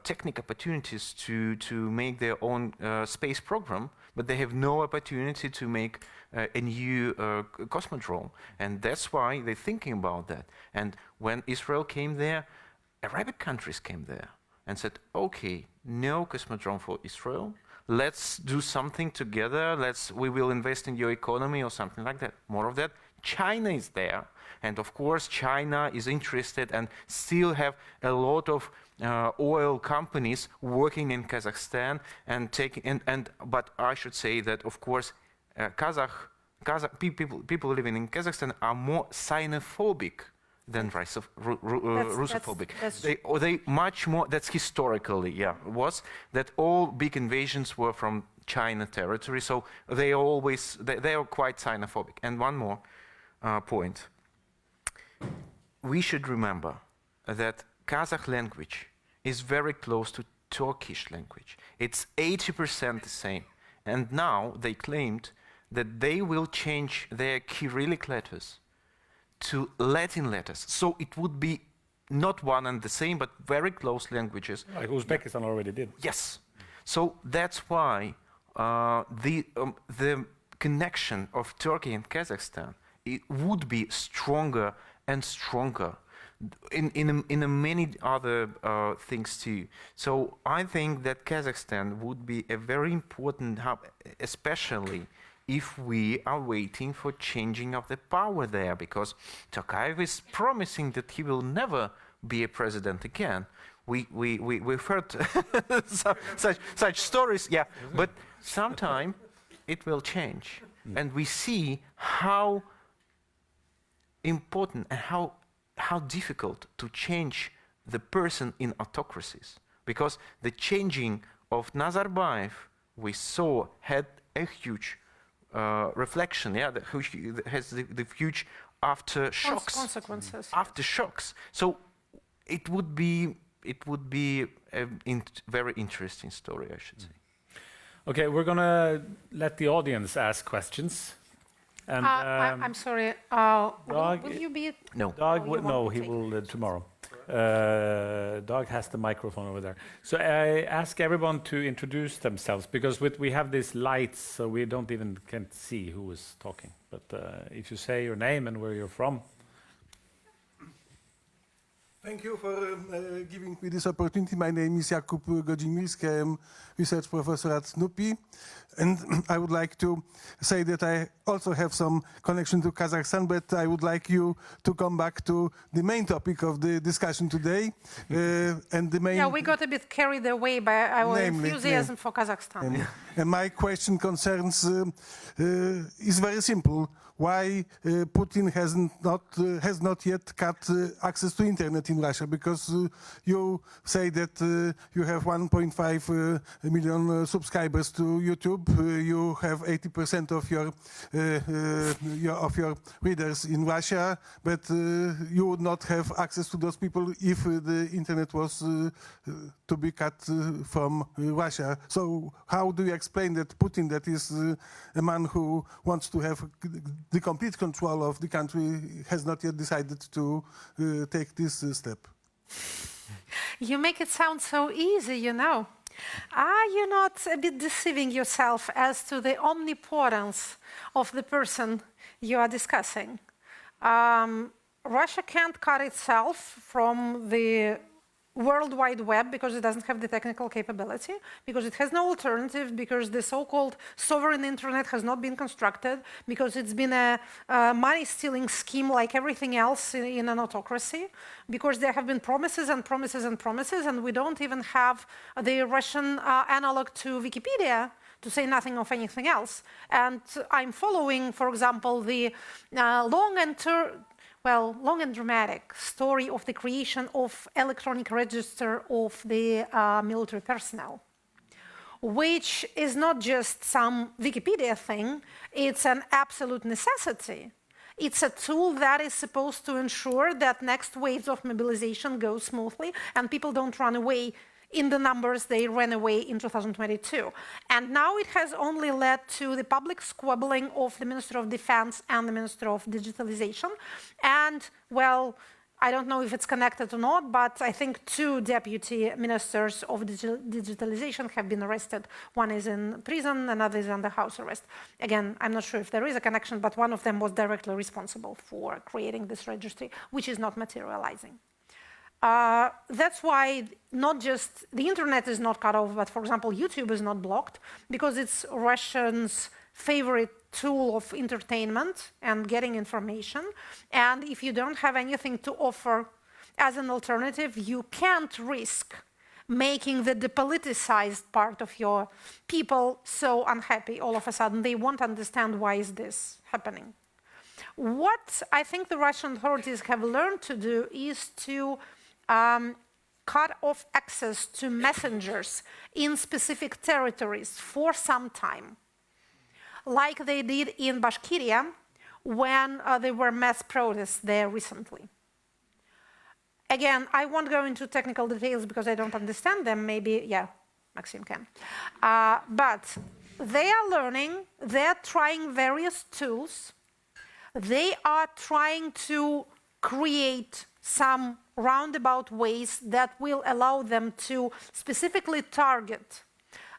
technical opportunities to make their own space program, but they have no opportunity to make a new cosmodrome. And that's why they're thinking about that. And when Israel came there, Arabic countries came there and said, okay, no cosmodrome for Israel. Let's do something together. We will invest in your economy or something like that. More of that. China is there. And of course, China is interested and still have a lot of oil companies working in Kazakhstan but I should say that of course people living in Kazakhstan are more xenophobic than Russophobic. They much more. That's historically, was that all big invasions were from China territory. So they are quite xenophobic. And one more point. We should remember that Kazakh language is very close to Turkish language. It's 80% the same. And now they claimed that they will change their Cyrillic letters to Latin letters. So it would be not one and the same, but very close languages. Like Uzbekistan already did. Yes. So that's why the connection of Turkey and Kazakhstan, it would be stronger and stronger in many other things too. So I think that Kazakhstan would be a very important hub, especially if we are waiting for changing of the power there, because Tokayev is promising that he will never be a president again. We've heard such stories, but sometime it will change. And we see how important and how difficult to change the person in autocracies. Because the changing of Nazarbayev, we saw, had a huge reflection, that has the huge aftershocks. Consequences. Aftershocks. So it would be a very interesting story, I should say. Okay, we're gonna let the audience ask questions. And I'm sorry. Will you be? No. Doug, no, he will tomorrow. Doug has the microphone over there. So I ask everyone to introduce themselves because we have these lights, so we don't even can see who is talking. But if you say your name and where you're from. Thank you for giving me this opportunity. My name is Jakub Godzimilski. I am research professor at NUPI. And I would like to say that I also have some connection to Kazakhstan, but I would like you to come back to the main topic of the discussion today. And the main... Yeah, we got a bit carried away by our enthusiasm for Kazakhstan. And my question concerns, is very simple. Why Putin has not yet cut access to internet in Russia? Because you say that you have 1.5 million subscribers to YouTube. You have 80% of your readers in Russia, but you would not have access to those people if the internet was to be cut from Russia. So how do you explain that Putin, that is a man who wants to have the complete control of the country, has not yet decided to take this step? You make it sound so easy, you know. Are you not a bit deceiving yourself as to the omnipotence of the person you are discussing? Russia can't cut itself from the World Wide Web because it doesn't have the technical capability, because it has no alternative, because the so-called sovereign internet has not been constructed, because it's been a money-stealing scheme like everything else in an autocracy, because there have been promises and promises and promises, and we don't even have the Russian analog to Wikipedia, to say nothing of anything else. And I'm following, for example, the long and dramatic story of the creation of electronic register of the military personnel, which is not just some Wikipedia thing, it's an absolute necessity. It's a tool that is supposed to ensure that next waves of mobilization go smoothly and people don't run away in the numbers they ran away in 2022. And now it has only led to the public squabbling of the Minister of Defense and the Minister of Digitalization. And, well, I don't know if it's connected or not, but I think 2 deputy ministers of digitalization have been arrested. One is in prison, another is under house arrest. Again, I'm not sure if there is a connection, but one of them was directly responsible for creating this registry, which is not materializing. That's why not just the internet is not cut off, but for example, YouTube is not blocked because it's Russians' favorite tool of entertainment and getting information. And if you don't have anything to offer as an alternative, you can't risk making the depoliticized part of your people so unhappy all of a sudden. They won't understand why is this happening. What I think the Russian authorities have learned to do is to cut off access to messengers in specific territories for some time, like they did in Bashkiria when there were mass protests there recently. Again, I won't go into technical details because I don't understand them. Maybe, yeah, Maxim can. But they are learning, they're trying various tools. They are trying to create some roundabout ways that will allow them to specifically target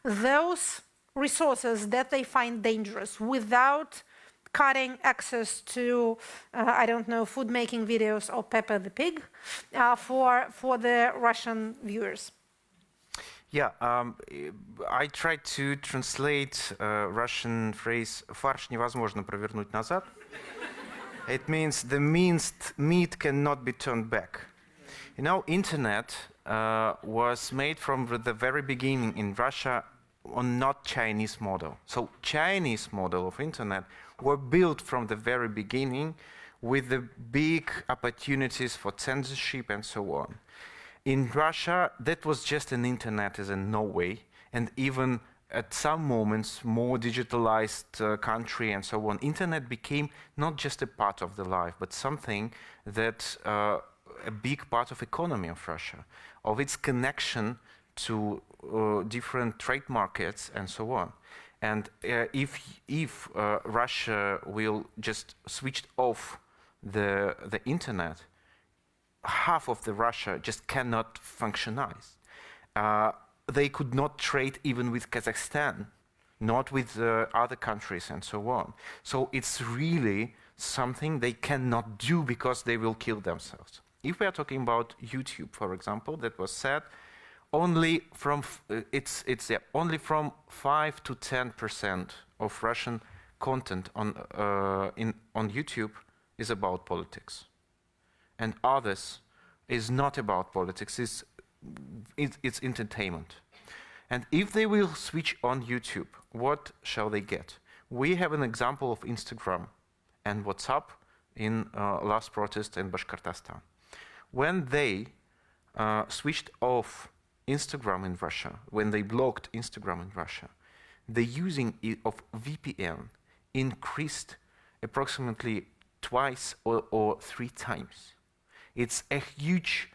those resources that they find dangerous without cutting access to, I don't know, food-making videos or Peppa the Pig for the Russian viewers. Yeah, I tried to translate Russian phrase «фарш невозможно провернуть назад». It means the minced meat cannot be turned back. You know, internet was made from the very beginning in Russia on not Chinese model. So Chinese model of internet were built from the very beginning with the big opportunities for censorship and so on. In Russia, that was just an internet as in no way, and even at some moments more digitalized country and so on. Internet became not just a part of the life, but something that a big part of economy of Russia, of its connection to different trade markets and so on. And if Russia will just switch off the internet, half of the Russia just cannot functionize. They could not trade even with Kazakhstan not with other countries and so on. So it's really something they cannot do because they will kill themselves. If we are talking about YouTube, for example, that was said, only from only from 5 to 10% of Russian content on YouTube is about politics, and others is not about politics. It's entertainment. And if they will switch on YouTube, what shall they get? We have an example of Instagram and WhatsApp in last protest in Bashkortostan. When they switched off Instagram in Russia, when they blocked Instagram in Russia, the using of VPN increased approximately twice or 3 times. It's a huge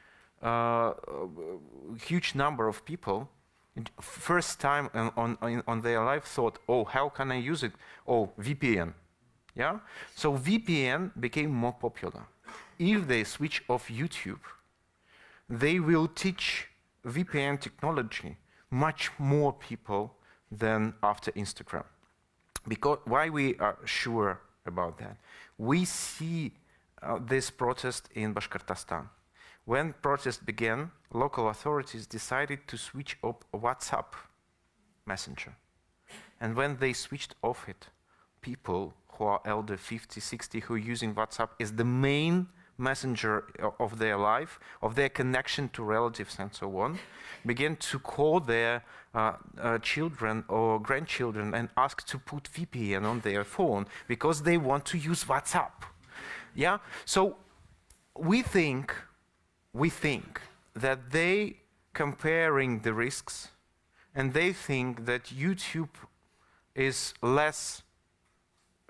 number of people. First time on their life thought, oh, how can I use it? Oh, VPN. Yeah? So VPN became more popular. If they switch off YouTube, they will teach VPN technology much more people than after Instagram. Because why we are sure about that? We see this protest in Bashkortostan. When protest began, local authorities decided to switch off WhatsApp messenger. And when they switched off it, people who are elder 50, 60, who are using WhatsApp as the main messenger of their life, of their connection to relatives and so on, began to call their children or grandchildren and ask to put VPN on their phone because they want to use WhatsApp. Yeah? So we think that they comparing the risks, and they think that YouTube is less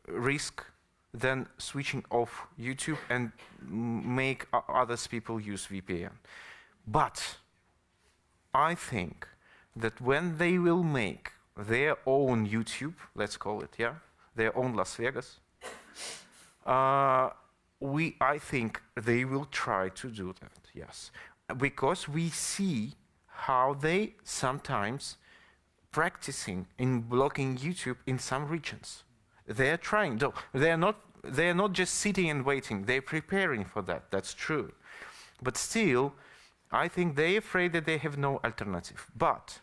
risk than switching off YouTube and make others people use VPN. But I think that when they will make their own YouTube, let's call it, yeah, their own Las Vegas, I think they will try to do that, yes. Because we see how they sometimes practicing in blocking YouTube in some regions. They're trying, though they're not just sitting and waiting, they're preparing for that, that's true. But still, I think they're afraid that they have no alternative. But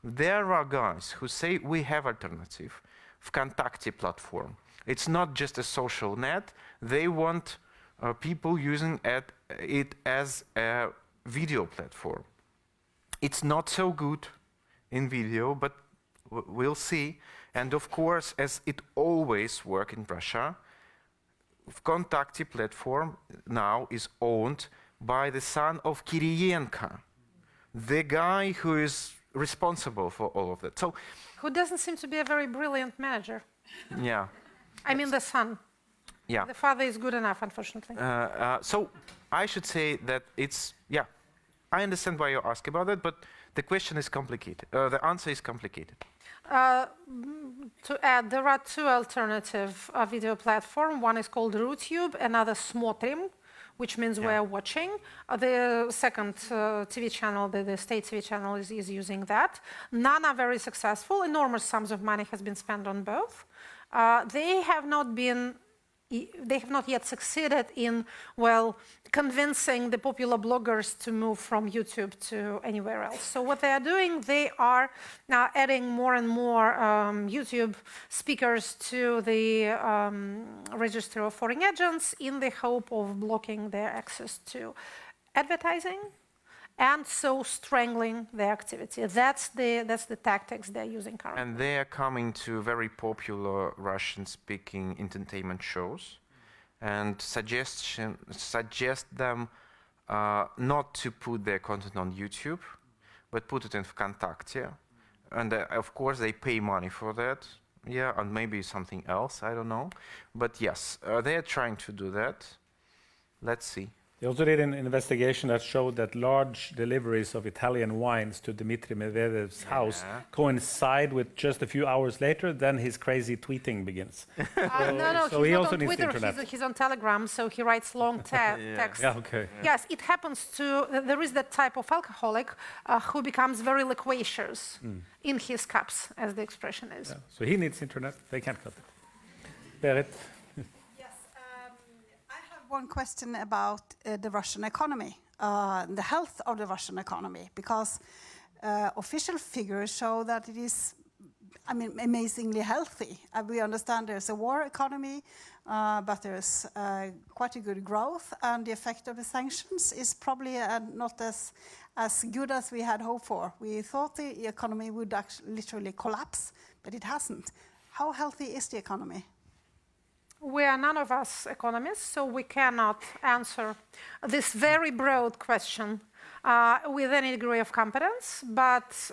there are guys who say we have alternative. Vkontakte platform. It's not just a social net, they want people using it as a video platform. It's not so good in video, but we'll see. And of course, as it always works in Russia, Vkontakte platform now is owned by the son of Kiriyenko, the guy who is responsible for all of that. So, who doesn't seem to be a very brilliant manager. Yeah. I mean the son. Yeah. The father is good enough, unfortunately. So I should say that it's, yeah, I understand why you ask about that, but the question is complicated. The answer is complicated. To add, there are 2 alternative video platforms. One is called RuTube, another Smotrim, which means we're watching. The second TV channel, the state TV channel, is using that. None are very successful. Enormous sums of money has been spent on both. They have not yet succeeded in, well, convincing the popular bloggers to move from YouTube to anywhere else. So what they are doing, they are now adding more and more YouTube speakers to the register of foreign agents in the hope of blocking their access to advertising and so strangling their activity. That's the tactics they're using currently. And they are coming to very popular Russian-speaking entertainment shows and suggest them not to put their content on YouTube, but put it in Vkontakte. And of course, they pay money for that. Yeah, and maybe something else, I don't know. But yes, they are trying to do that. Let's see. They also did an investigation that showed that large deliveries of Italian wines to Dmitry Medvedev's house coincide with just a few hours later, then his crazy tweeting begins. No, so he's he not also on needs the Twitter, internet. he's on Telegram, so he writes long text. Yeah, okay. Yes, it happens there is that type of alcoholic who becomes very loquacious in his cups, as the expression is. Yeah. So he needs internet, they can't cut it. Berit? Yes, I have one question about the Russian economy, the health of the Russian economy, because official figures show that it is, amazingly healthy. We understand there's a war economy, but there's quite a good growth, and the effect of the sanctions is probably not as good as we had hoped for. We thought the economy would actually literally collapse, but it hasn't. How healthy is the economy? We are none of us economists, so we cannot answer this very broad question with any degree of competence, but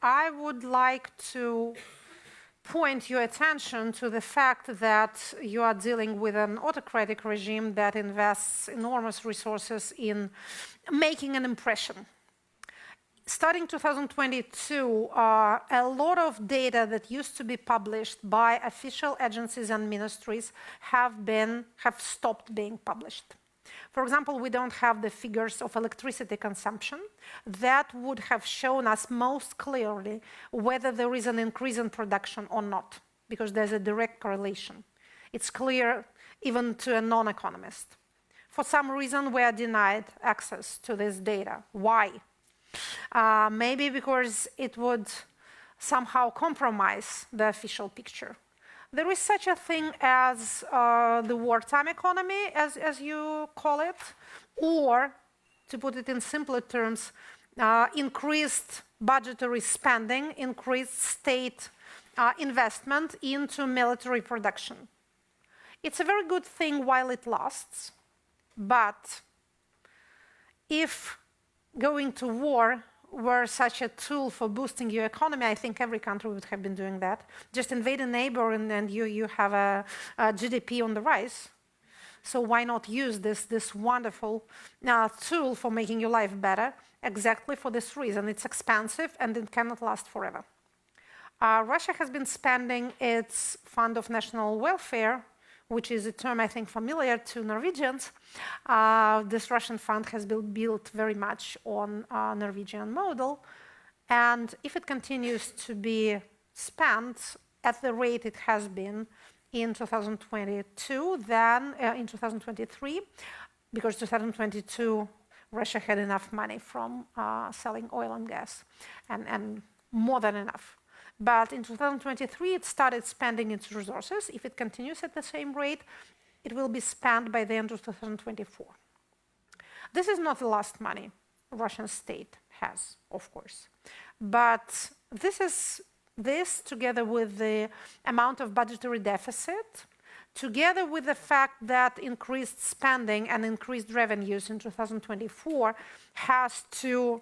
I would like to point your attention to the fact that you are dealing with an autocratic regime that invests enormous resources in making an impression. Starting 2022, a lot of data that used to be published by official agencies and ministries have stopped being published. For example, we don't have the figures of electricity consumption. That would have shown us most clearly whether there is an increase in production or not, because there's a direct correlation. It's clear even to a non-economist. For some reason, we are denied access to this data. Why? Maybe because it would somehow compromise the official picture. There is such a thing as the wartime economy, as you call it, or, to put it in simpler terms, increased budgetary spending, increased state investment into military production. It's a very good thing while it lasts, but if going to war were such a tool for boosting your economy, I think every country would have been doing that. Just invade a neighbor and you have a GDP on the rise. So why not use this wonderful tool for making your life better exactly for this reason? It's expensive and it cannot last forever. Russia has been spending its Fund of National Welfare, which is a term I think familiar to Norwegians. This Russian fund has been built very much on a Norwegian model. And if it continues to be spent at the rate it has been in 2022, then in 2023, because 2022, Russia had enough money from selling oil and gas, and more than enough. But in 2023, it started spending its resources. If it continues at the same rate, it will be spent by the end of 2024. This is not the last money Russian state has, of course. But this together with the amount of budgetary deficit, together with the fact that increased spending and increased revenues in 2024 has to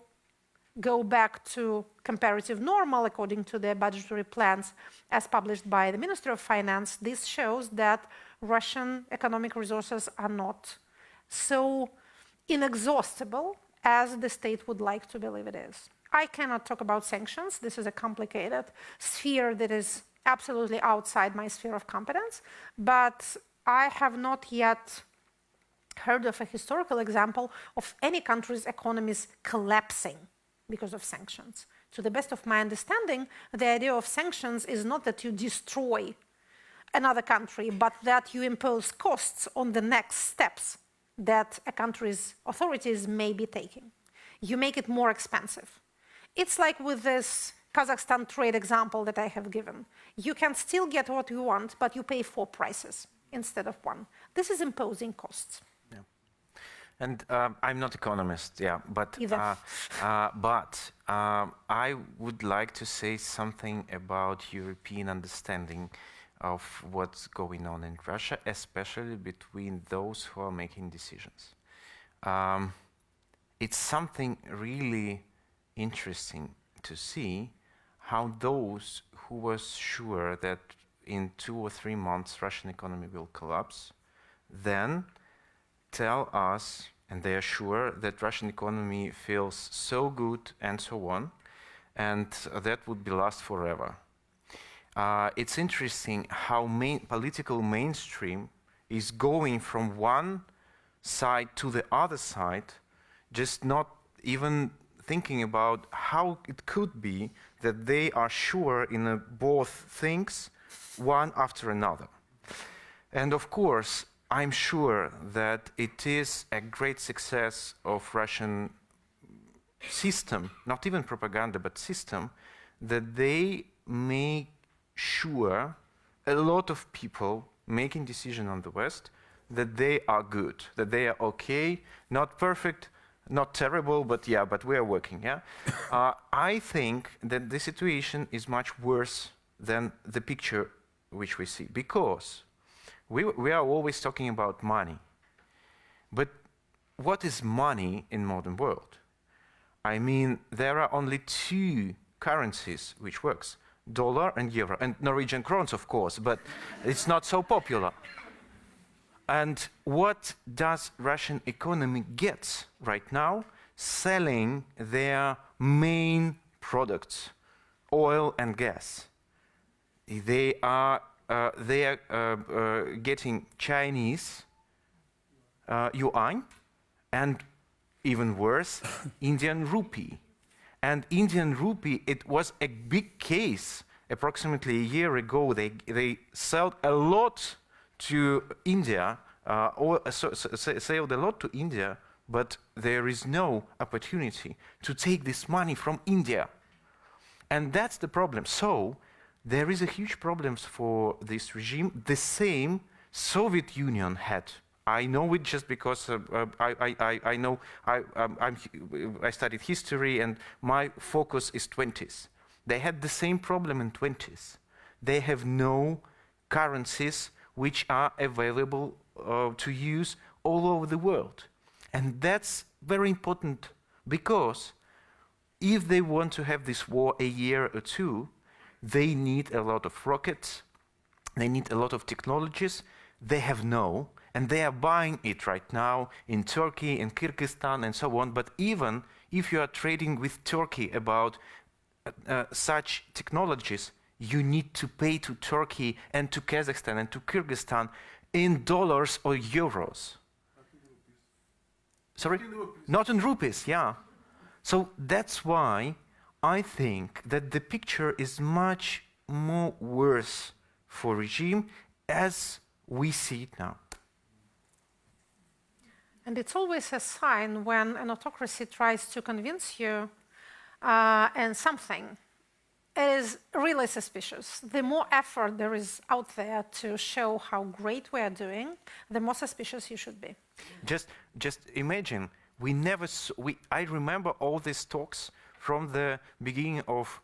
go back to comparative normal according to the budgetary plans as published by the Ministry of Finance. This shows that Russian economic resources are not so inexhaustible as the state would like to believe it is. I cannot talk about sanctions. This is a complicated sphere that is absolutely outside my sphere of competence, but I have not yet heard of a historical example of any country's economies collapsing because of sanctions. To the best of my understanding, the idea of sanctions is not that you destroy another country, but that you impose costs on the next steps that a country's authorities may be taking. You make it more expensive. It's like with this Kazakhstan trade example that I have given. You can still get what you want, but you pay 4 prices instead of 1. This is imposing costs. And I'm not economist, but I would like to say something about European understanding of what's going on in Russia, especially between those who are making decisions. It's something really interesting to see how those who were sure that in 2 or 3 months Russian economy will collapse, then tell us, and they are sure, that Russian economy feels so good and so on, and that would be last forever. It's interesting how political mainstream is going from one side to the other side, just not even thinking about how it could be that they are sure in both things, one after another. And of course, I'm sure that it is a great success of Russian system, not even propaganda, but system, that they make sure a lot of people making decision on the West that they are good, that they are okay, not perfect, not terrible, but yeah, but we are working, yeah? I think that the situation is much worse than the picture which we see, because we are always talking about money. But what is money in modern world? I mean, there are only two currencies which works, dollar and euro, and Norwegian crowns, of course, but it's not so popular. And what does Russian economy get right now? Selling their main products, oil and gas. They are getting Chinese yuan, and even worse, Indian rupee. And Indian rupee, it was a big case. Approximately a year ago, they sold a lot to India, sold a lot to India, but there is no opportunity to take this money from India. And that's the problem. So there is a huge problem for this regime, the same Soviet Union had. I know it just because I know I studied history and my focus is 20s. They had the same problem in 20s. They have no currencies which are available to use all over the world. And that's very important, because if they want to have this war a year or two, they need a lot of rockets, they need a lot of technologies, they have no, and they are buying it right now in Turkey, in Kyrgyzstan, and so on. But even if you are trading with Turkey about such technologies, you need to pay to Turkey and to Kazakhstan and to Kyrgyzstan in dollars or euros. Sorry? Not in rupees, yeah. So that's why I think that the picture is much more worse for regime as we see it now. And it's always a sign when an autocracy tries to convince you and something. It is really suspicious. The more effort there is out there to show how great we are doing, the more suspicious you should be. Just imagine, I remember all these talks from the beginning of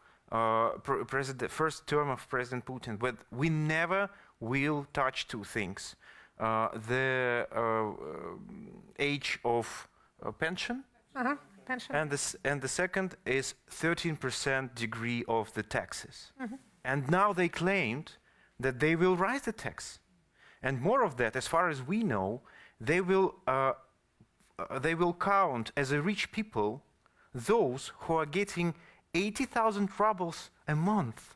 first term of President Putin, but we never will touch two things. The age of pension, Pension. and the second is 13% degree of the taxes. And now they claimed that they will rise the tax. And more of that, as far as we know, they will count as a rich people those who are getting 80,000 rubles a month.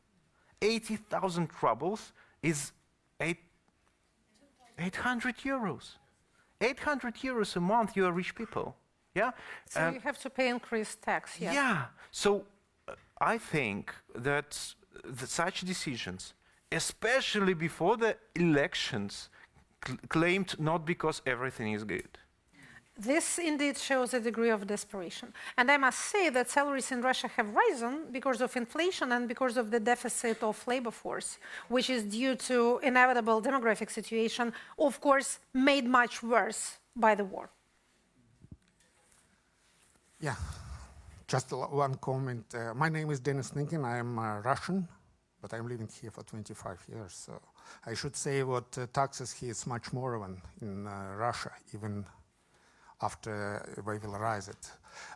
80,000 rubles is 800 euros. 800 euros a month, you are rich people. Yeah? So you have to pay increased tax, yeah. Yeah. So I think that such decisions, especially before the elections, claimed not because everything is good. This indeed shows a degree of desperation. And I must say that salaries in Russia have risen because of inflation and because of the deficit of labor force, which is due to inevitable demographic situation, of course, made much worse by the war. Yeah, just one comment. My name is Denis Ninkin. I am Russian, but I'm living here for 25 years. So I should say what taxes here is much more than in Russia, even after we will raise it.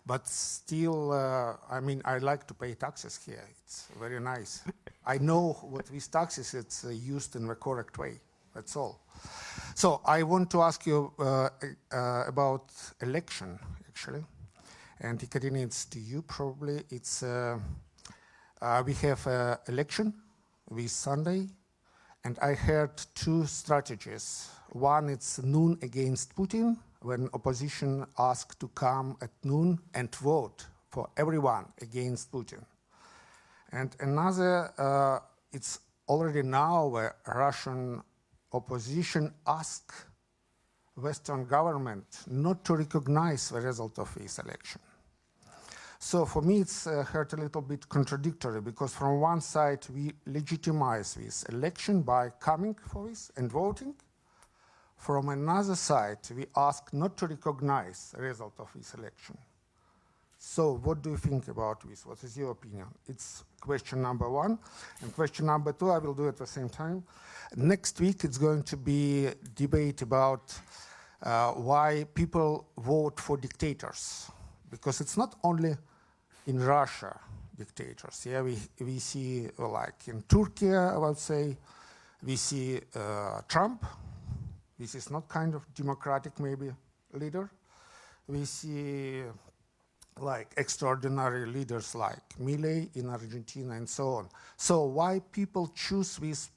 But still, I mean, I like to pay taxes here. It's very nice. I know what these taxes, it's used in the correct way. That's all. So I want to ask you about election, actually. And Ekaterina, it's to you probably. It's we have election this Sunday, and I heard two strategies. One, it's noon against Putin, when opposition asked to come at noon and vote for everyone against Putin. And another, it's already now where Russian opposition asked Western government not to recognize the result of this election. So for me, it's heard a little bit contradictory, because from one side, we legitimize this election by coming for this and voting. From another side, we ask not to recognize the result of this election. So what do you think about this? What is your opinion? It's question number one. And question number two, I will do at the same time. Next week, it's going to be a debate about why people vote for dictators. Because it's not only in Russia dictators. Yeah, we see, like in Turkey, I would say, we see Trump. This is not kind of democratic, maybe, leader. We see like extraordinary leaders like Milei in Argentina and so on. So why people choose these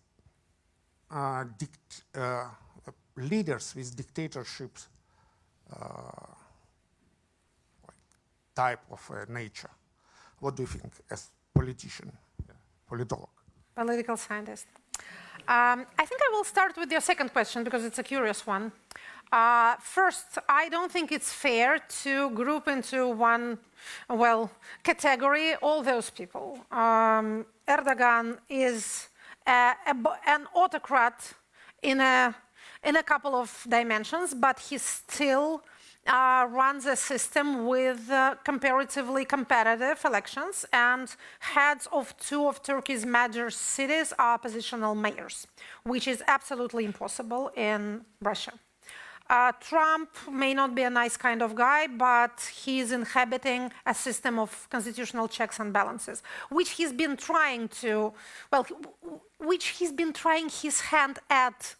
leaders with dictatorships type of nature? What do you think as politician, politolog? Political scientist. I think I will start with your second question because it's a curious one. First, I don't think it's fair to group into one, category all those people. Erdogan is an autocrat in a couple of dimensions, but he still runs a system with comparatively competitive elections, and heads of two of Turkey's major cities are oppositional mayors, which is absolutely impossible in Russia. Trump may not be a nice kind of guy, but he's inhabiting a system of constitutional checks and balances, which he's been trying his hand at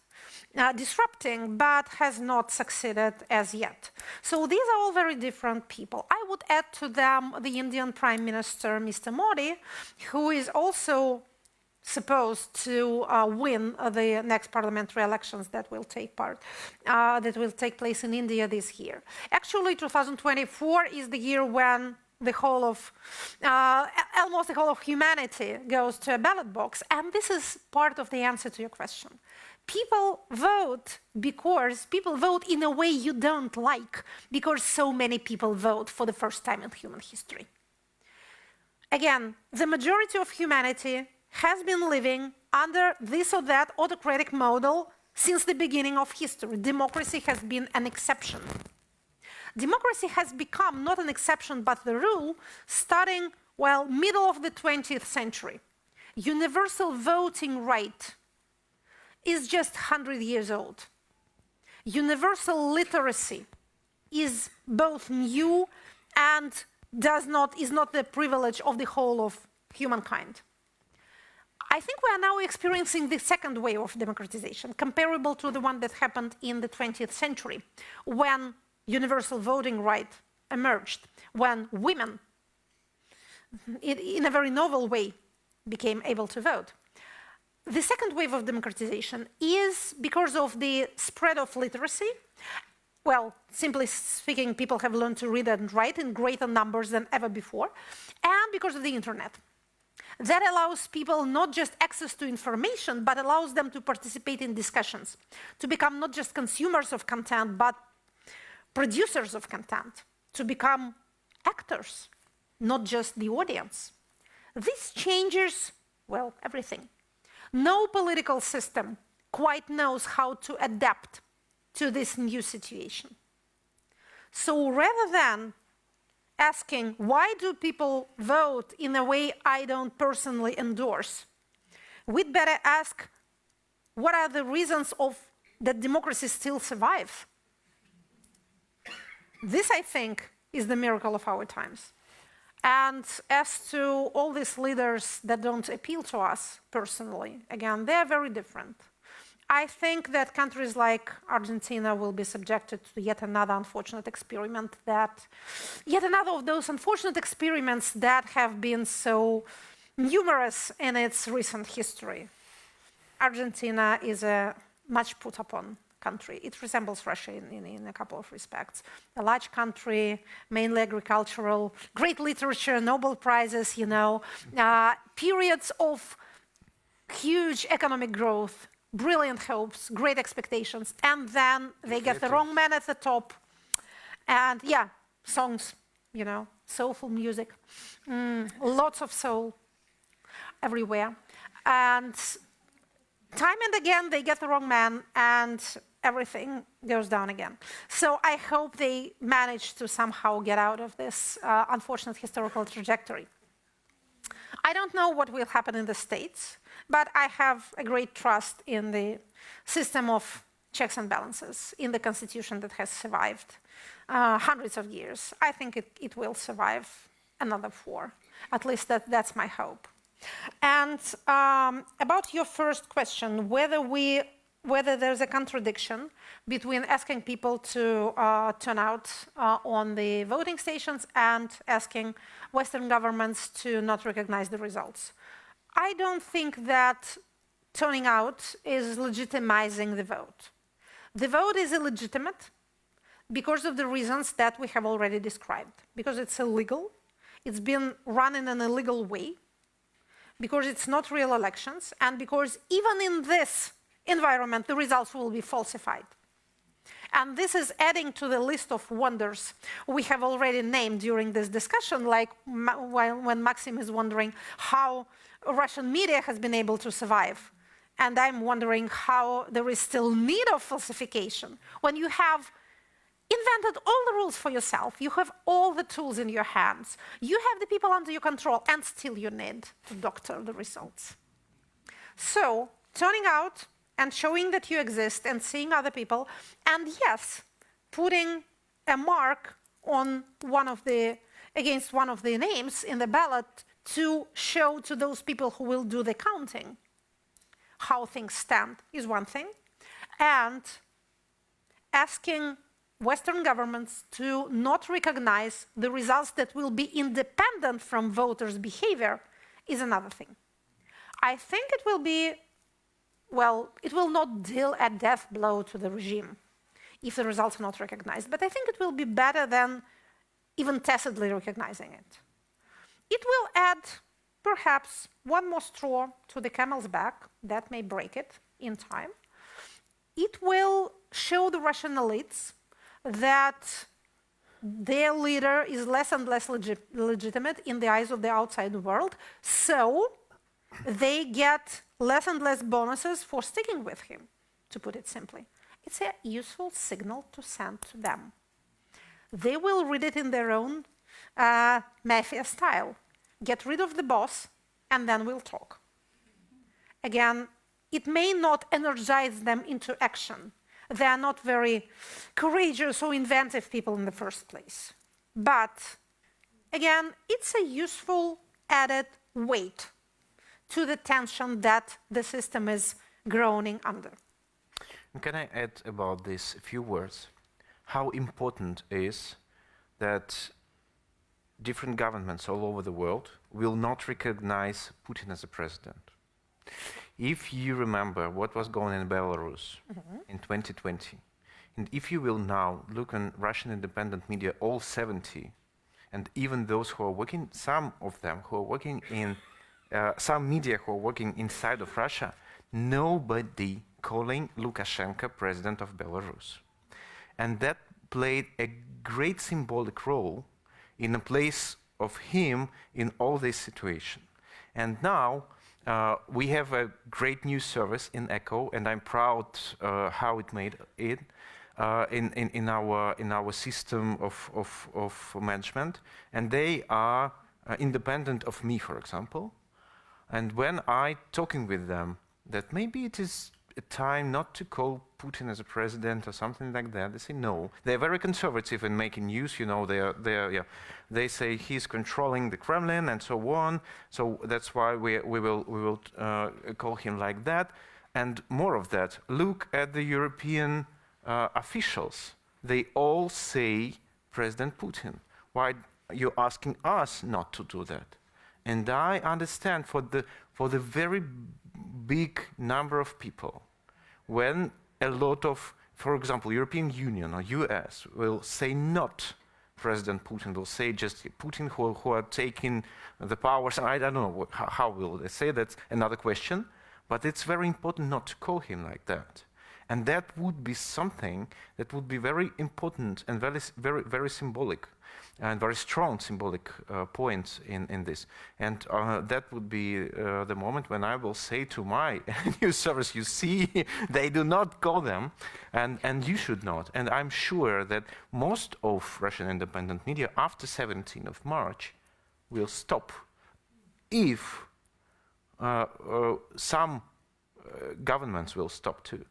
disrupting, but has not succeeded as yet. So these are all very different people. I would add to them the Indian Prime Minister, Mr. Modi, who is also supposed to win the next parliamentary elections that will take place in India this year. Actually, 2024 is the year when the whole of, almost the whole of humanity goes to a ballot box, and this is part of the answer to your question. People vote because people vote in a way you don't like, because so many people vote for the first time in human history. Again, the majority of humanity has been living under this or that autocratic model since the beginning of history. Democracy has been an exception. Democracy has become not an exception but the rule starting, middle of the 20th century. Universal voting right is just 100 years old. Universal literacy is both new and is not the privilege of the whole of humankind. I think we are now experiencing the second wave of democratization, comparable to the one that happened in the 20th century, when universal voting right emerged, when women, in a very novel way, became able to vote. The second wave of democratization is because of the spread of literacy. Simply speaking, people have learned to read and write in greater numbers than ever before, and because of the internet. That allows people not just access to information, but allows them to participate in discussions, to become not just consumers of content, but producers of content, to become actors, not just the audience. This changes, everything. No political system quite knows how to adapt to this new situation. So rather than asking, why do people vote in a way I don't personally endorse, we'd better ask, what are the reasons that democracy still survives? This, I think, is the miracle of our times. And as to all these leaders that don't appeal to us personally, again, they're very different. I think that countries like Argentina will be subjected to yet another unfortunate experiment yet another of those unfortunate experiments that have been so numerous in its recent history. Argentina is a much put upon country. It resembles Russia in a couple of respects. A large country, mainly agricultural, great literature, Nobel Prizes, periods of huge economic growth, brilliant hopes, great expectations, and then they get the wrong man at the top. And songs, soulful music, lots of soul everywhere. And time and again, they get the wrong man and everything goes down again. So I hope they manage to somehow get out of this unfortunate historical trajectory. I don't know what will happen in the States, but I have a great trust in the system of checks and balances, in the constitution that has survived hundreds of years. I think it will survive another 4. At least that's my hope. And about your first question, whether there's a contradiction between asking people to turn out on the voting stations and asking Western governments to not recognize the results. I don't think that turning out is legitimizing the vote. The vote is illegitimate because of the reasons that we have already described. Because it's illegal, it's been run in an illegal way, because it's not real elections, and because even in this environment, the results will be falsified. And this is adding to the list of wonders we have already named during this discussion, like when Maxim is wondering how Russian media has been able to survive. And I'm wondering how there is still need of falsification. When you have invented all the rules for yourself, you have all the tools in your hands, you have the people under your control, and still you need to doctor the results. So, turning out and showing that you exist and seeing other people, and yes, putting a mark on against one of the names in the ballot to show to those people who will do the counting how things stand is one thing, and asking Western governments to not recognize the results that will be independent from voters' behavior is another thing. I think it will be, it will not deal a death blow to the regime if the results are not recognized, but I think it will be better than even tacitly recognizing it. It will add perhaps one more straw to the camel's back that may break it in time. It will show the Russian elites that their leader is less and less legitimate in the eyes of the outside world, so they get less and less bonuses for sticking with him, to put it simply. It's a useful signal to send to them. They will read it in their own mafia style. Get rid of the boss, and then we'll talk. Again, it may not energize them into action. They are not very courageous or inventive people in the first place. But again, it's a useful added weight to the tension that the system is groaning under. Can I add about this a few words? How important is that different governments all over the world will not recognize Putin as a president. If you remember what was going on in Belarus in 2020, and if you will now look on Russian independent media, all 70, and even those who are working, some of them who are working in, some media who are working inside of Russia, nobody calling Lukashenko president of Belarus. And that played a great symbolic role in the place of him in all this situation. And now we have a great news service in Echo, and I'm proud how it made it in our system of management. And they are independent of me, for example. And when I talking with them that maybe it is a time not to call Putin as a president or something like that, they say no. They're very conservative in making news. You know, they say he's controlling the Kremlin and so on. So that's why we will call him like that. And more of that, look at the European officials. They all say President Putin. Why are you asking us not to do that? And I understand for the very big number of people, when a lot of, for example, European Union or US will say not President Putin, will say just Putin who are taking the powers. I don't know how will they say, that's another question. But it's very important not to call him like that. And that would be something that would be very important and very symbolic and very strong symbolic point in this. And that would be the moment when I will say to my news service, you see, they do not call them, and you should not. And I'm sure that most of Russian independent media after 17th of March will stop if some governments will stop too.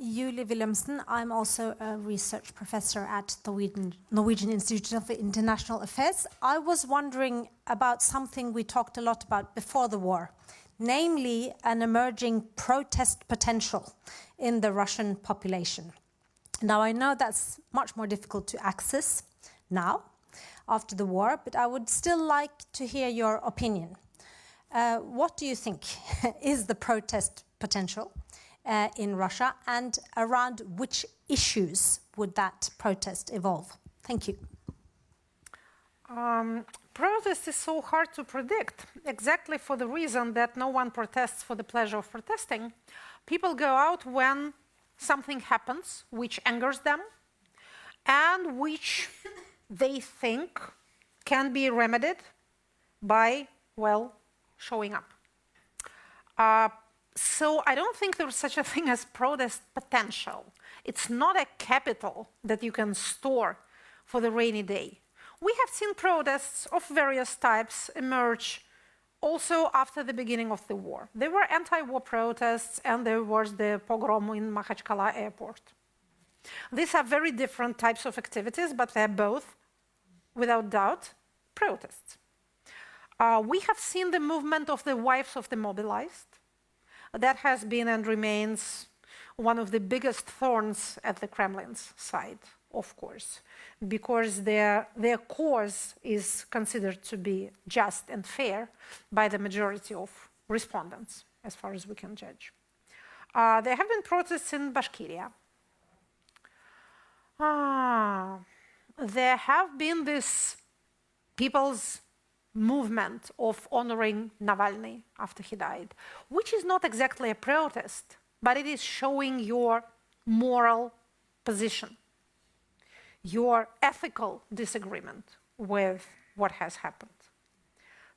Julie Wilhelmsen, I'm also a research professor at the Norwegian Institute of International Affairs. I was wondering about something we talked a lot about before the war, namely an emerging protest potential in the Russian population. Now, I know that's much more difficult to access now, after the war, but I would still like to hear your opinion. What do you think is the protest potential in Russia, and around which issues would that protest evolve? Thank you. Protest is so hard to predict, exactly for the reason that no one protests for the pleasure of protesting. People go out when something happens which angers them and which they think can be remedied by, well, showing up. So I don't think there's such a thing as protest potential. It's not a capital that you can store for the rainy day. We have seen protests of various types emerge also after the beginning of the war. There were anti-war protests, and there was the pogrom in Makhachkala airport. These are very different types of activities, but they're both, without doubt, protests. We have seen the movement of the wives of the mobilized. That has been and remains one of the biggest thorns at the Kremlin's side, of course, because their cause is considered to be just and fair by the majority of respondents, as far as we can judge. There have been protests in Bashkiria. There have been this people's movement of honoring Navalny after he died, which is not exactly a protest, but it is showing your moral position, your ethical disagreement with what has happened.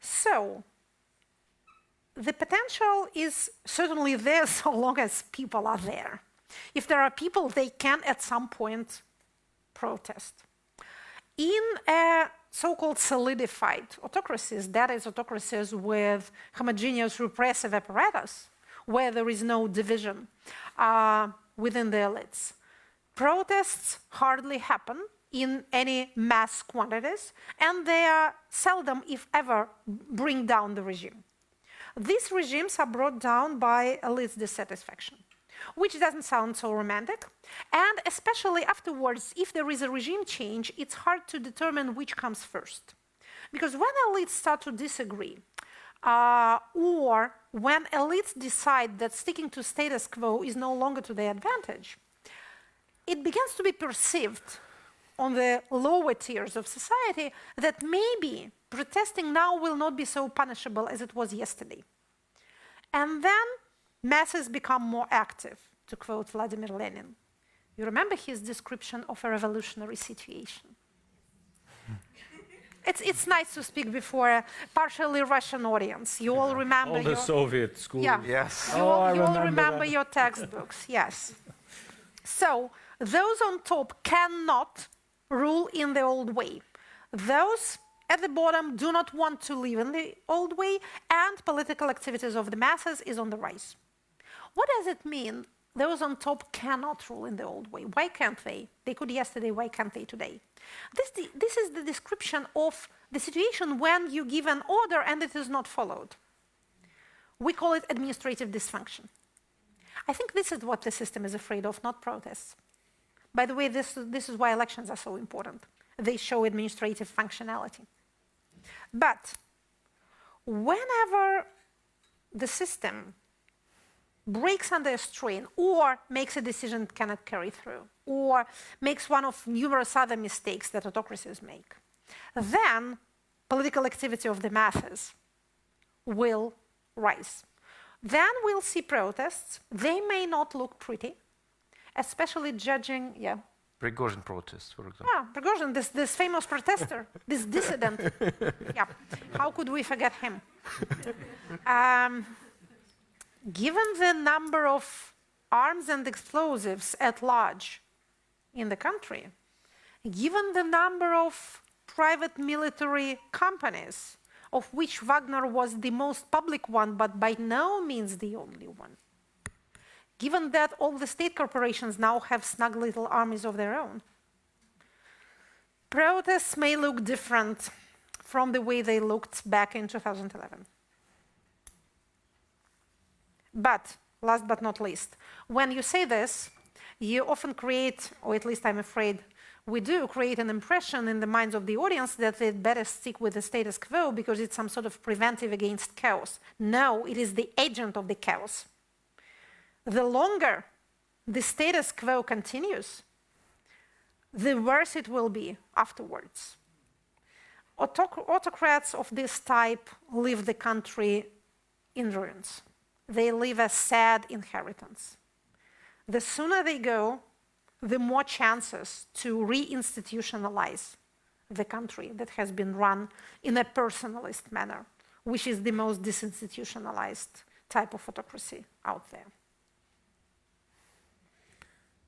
So the potential is certainly there so long as people are there. If there are people, they can at some point protest. In a so-called solidified autocracies, that is autocracies with homogeneous repressive apparatus, where there is no division within the elites, protests hardly happen in any mass quantities, and they are seldom, if ever, bring down the regime. These regimes are brought down by elite dissatisfaction, which doesn't sound so romantic. And especially afterwards, if there is a regime change, it's hard to determine which comes first. Because when elites start to disagree, or when elites decide that sticking to status quo is no longer to their advantage, it begins to be perceived on the lower tiers of society that maybe protesting now will not be so punishable as it was yesterday. And then masses become more active, to quote Vladimir Lenin. You remember his description of a revolutionary situation? It's nice to speak before a partially Russian audience. You all remember all the Soviet school. Yeah. Yes. You all remember remember that. your textbooks, yes. So those on top cannot rule in the old way. Those at the bottom do not want to live in the old way, and political activities of the masses is on the rise. What does it mean those on top cannot rule in the old way. Why can't they? They could yesterday, why can't they today? This is the description of the situation when you give an order and it is not followed. We call it administrative dysfunction. I think this is what the system is afraid of, not protests. By the way, this is why elections are so important. They show administrative functionality. But whenever the system breaks under a strain or makes a decision it cannot carry through or makes one of numerous other mistakes that autocracies make, then political activity of the masses will rise. Then we'll see protests. They may not look pretty, especially judging, Prigozhin protests, for example. Yeah, Prigozhin, this famous protester, this dissident. Yeah, how could we forget him? Given the number of arms and explosives at large in the country, given the number of private military companies, of which Wagner was the most public one, but by no means the only one, given that all the state corporations now have snug little armies of their own, protests may look different from the way they looked back in 2011. But, last but not least, when you say this, you often create, or at least I'm afraid we do, create an impression in the minds of the audience that they'd better stick with the status quo because it's some sort of preventive against chaos. No, it is the agent of the chaos. The longer the status quo continues, the worse it will be afterwards. Autocrats of this type leave the country in ruins. They leave a sad inheritance. The sooner they go, the more chances to reinstitutionalize the country that has been run in a personalist manner, which is the most disinstitutionalized type of autocracy out there.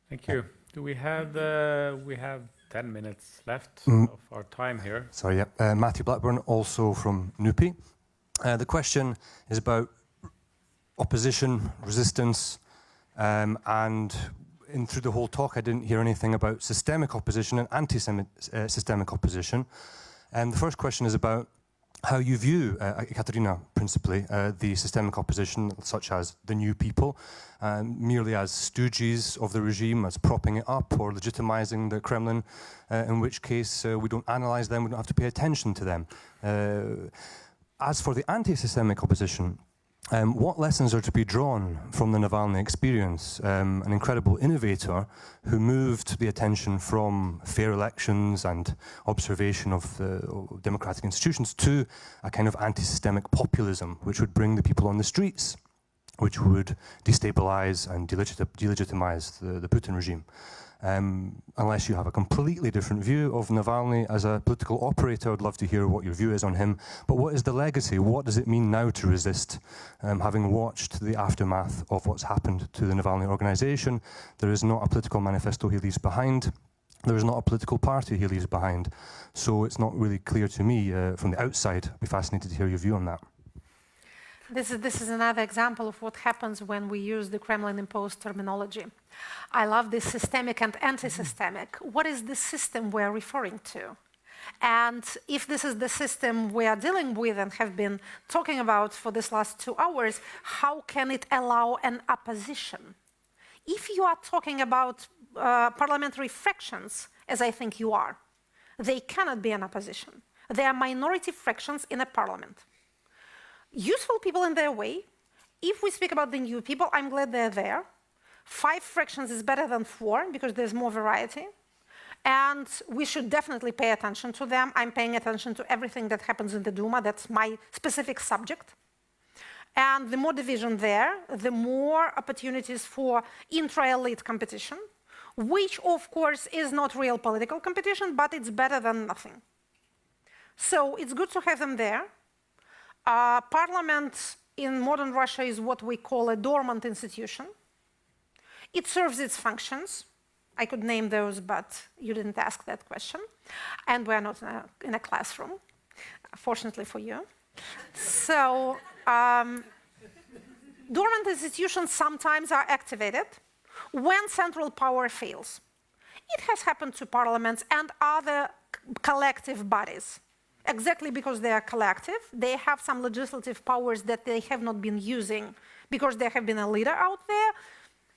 Thank you. Do we have 10 minutes left of our time here? Sorry, yeah. Matthew Blackburn, also from NUPI. The question is about opposition, resistance, and through the whole talk I didn't hear anything about systemic opposition and anti-systemic opposition. The first question is about how you view, Katerina, principally, the systemic opposition, such as the New People, merely as stooges of the regime, as propping it up or legitimizing the Kremlin, in which case we don't analyze them, we don't have to pay attention to them. As for the anti-systemic opposition, what lessons are to be drawn from the Navalny experience? An incredible innovator who moved the attention from fair elections and observation of the democratic institutions to a kind of anti-systemic populism, which would bring the people on the streets, which would destabilize and delegitimize the Putin regime. Unless you have a completely different view of Navalny as a political operator, I'd love to hear what your view is on him. But what is the legacy? What does it mean now to resist? Having watched the aftermath of what's happened to the Navalny organization, there is not a political manifesto he leaves behind. There is not a political party he leaves behind. So it's not really clear to me from the outside. I'd be fascinated to hear your view on that. This is another example of what happens when we use the Kremlin-imposed terminology. I love this systemic and anti-systemic. What is the system we're referring to? And if this is the system we are dealing with and have been talking about for this last 2 hours, how can it allow an opposition? If you are talking about parliamentary fractions, as I think you are, they cannot be an opposition. They are minority fractions in a parliament. Useful people in their way. If we speak about the New People, I'm glad they're there. 5 fractions is better than 4 because there's more variety. And we should definitely pay attention to them. I'm paying attention to everything that happens in the Duma. That's my specific subject. And the more division there, the more opportunities for intra-elite competition, which of course is not real political competition, but it's better than nothing. So it's good to have them there. Parliament in modern Russia is what we call a dormant institution. It serves its functions. I could name those, but you didn't ask that question. And we're not in a classroom, fortunately for you. So dormant institutions sometimes are activated when central power fails. It has happened to parliaments and other collective bodies. Exactly because they are collective, they have some legislative powers that they have not been using because there have been a leader out there.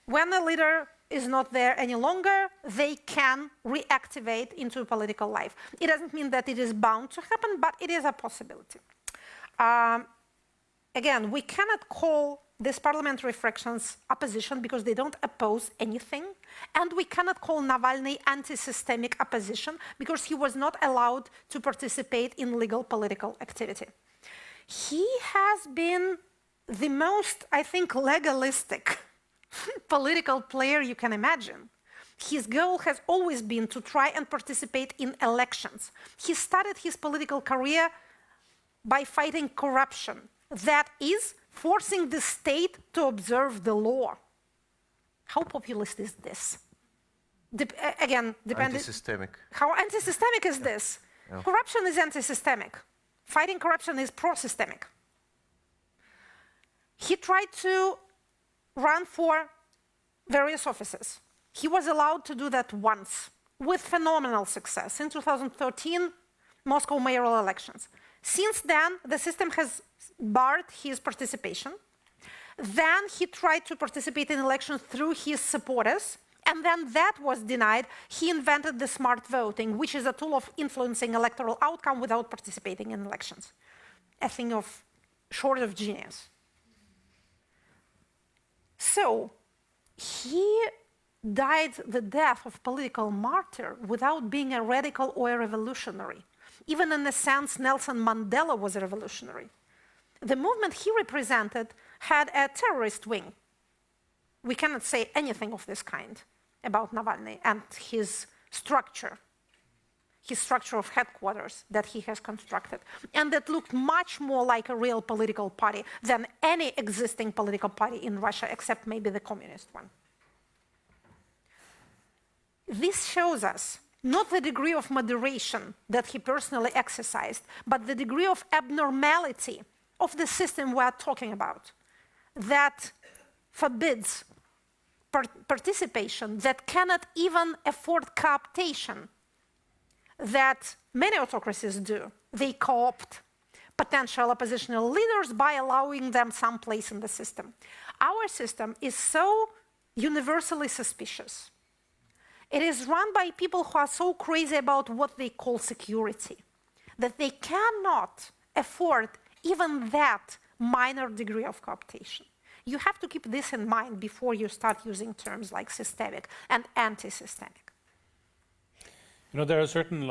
When the leader is not there any longer, they can reactivate into political life. It doesn't mean that it is bound to happen, but it is a possibility. Again, we cannot call these parliamentary fractions opposition because they don't oppose anything. And we cannot call Navalny anti-systemic opposition because he was not allowed to participate in legal political activity. He has been the most, I think, legalistic political player you can imagine. His goal has always been to try and participate in elections. He started his political career by fighting corruption. That is, forcing the state to observe the law. How populist is this? Again, depending. Anti-systemic. How anti-systemic is this? Yeah. Corruption is anti-systemic. Fighting corruption is pro-systemic. He tried to run for various offices. He was allowed to do that once with phenomenal success in 2013 Moscow mayoral elections. Since then, the system has barred his participation. Then he tried to participate in elections through his supporters, and then that was denied. He invented the smart voting, which is a tool of influencing electoral outcome without participating in elections. A thing of short of genius. So he died the death of political martyr without being a radical or a revolutionary. Even in a sense, Nelson Mandela was a revolutionary. The movement he represented had a terrorist wing. We cannot say anything of this kind about Navalny and his structure of headquarters that he has constructed, and that looked much more like a real political party than any existing political party in Russia, except maybe the communist one. This shows us not the degree of moderation that he personally exercised, but the degree of abnormality of the system we are talking about that forbids participation, that cannot even afford cooptation, that many autocracies do. They co-opt potential oppositional leaders by allowing them some place in the system. Our system is so universally suspicious. It is run by people who are so crazy about what they call security that they cannot afford even that minor degree of cooptation. You have to keep this in mind before you start using terms like systemic and anti-systemic. You know, there are certain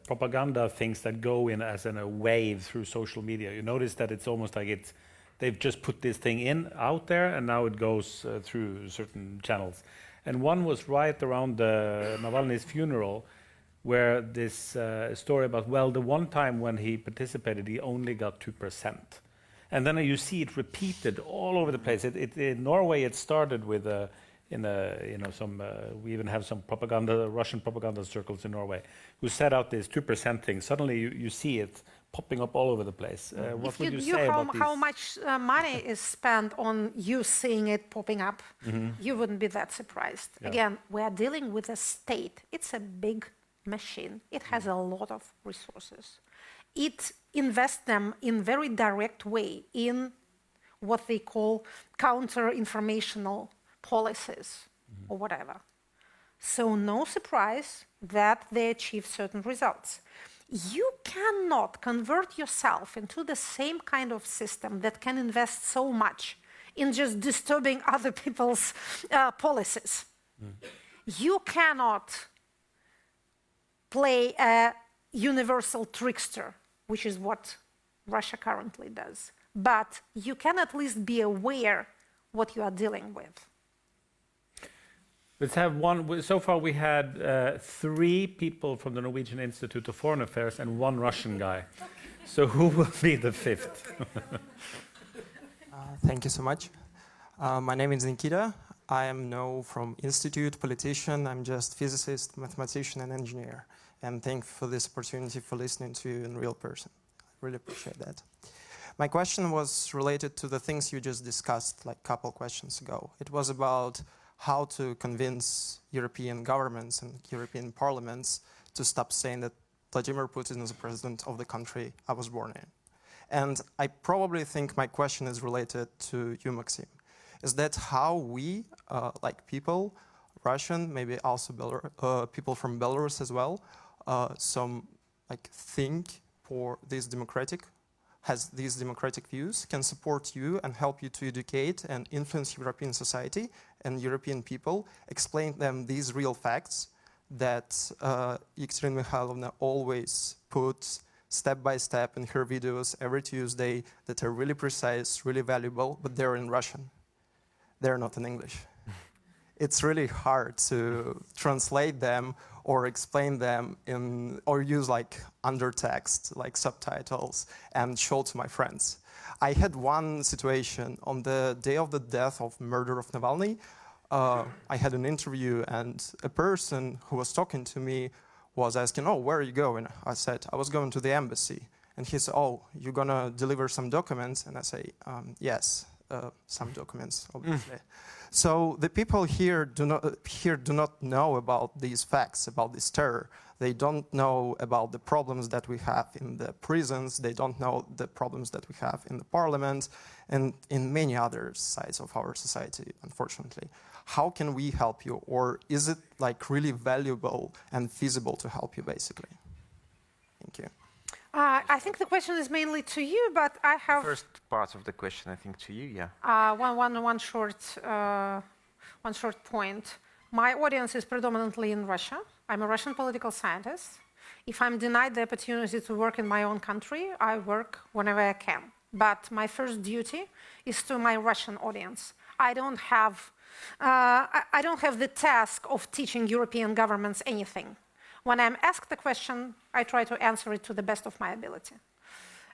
propaganda things that go in as in a wave through social media. You notice that it's almost like they've just put this thing out there, and now it goes through certain channels. And one was right around Navalny's funeral, where this story about, well, the one time when he participated, he only got 2%. And then you see it repeated all over the place. In Norway, it started with we even have some Russian propaganda circles in Norway, who set out this 2% thing. Suddenly you see it popping up all over the place. What would you say about how much money is spent on you seeing it popping up, you wouldn't be that surprised. Yeah. Again, we are dealing with a state. It's a big machine. It has a lot of resources. It invests them in very direct way in what they call counter-informational policies or whatever. So no surprise that they achieve certain results. You cannot convert yourself into the same kind of system that can invest so much in just disturbing other people's policies. You cannot play a universal trickster, which is what Russia currently does. But you can at least be aware what you are dealing with. Let's have one. So far we had 3 people from the Norwegian Institute of Foreign Affairs and 1 Russian guy. So who will be the 5th? Thank you so much. My name is Nikita. I am no from institute, politician. I'm just physicist, mathematician, and engineer. And thank you for this opportunity for listening to you in real person. I really appreciate that. My question was related to the things you just discussed like a couple questions ago. It was about how to convince European governments and European parliaments to stop saying that Vladimir Putin is the president of the country I was born in. And I probably think my question is related to you, Maxim. Is that how we, like people, Russian, maybe also people from Belarus as well, think for this has these democratic views, can support you and help you to educate and influence European society and European people, explain them these real facts that Ekaterina Mikhailovna always puts step by step in her videos every Tuesday that are really precise, really valuable, but they're in Russian. They're not in English. It's really hard to translate them or explain them or use like undertext, like subtitles, and show to my friends. I had one situation on the day of the death of murder of Navalny. I had an interview and a person who was talking to me was asking, oh, where are you going? I said, I was going to the embassy. And he said, oh, you're gonna deliver some documents? And I say, yes, some documents, obviously. So the people here do not know about these facts, about this terror. They don't know about the problems that we have in the prisons. They don't know the problems that we have in the parliament and in many other sides of our society, unfortunately. How can we help you? Or is it like really valuable and feasible to help you, basically? Thank you. I think the question is mainly to you, but I have... The first part of the question, I think, to you, yeah. One short point. My audience is predominantly in Russia. I'm a Russian political scientist. If I'm denied the opportunity to work in my own country, I work whenever I can. But my first duty is to my Russian audience. I don't have the task of teaching European governments anything. When I'm asked the question, I try to answer it to the best of my ability.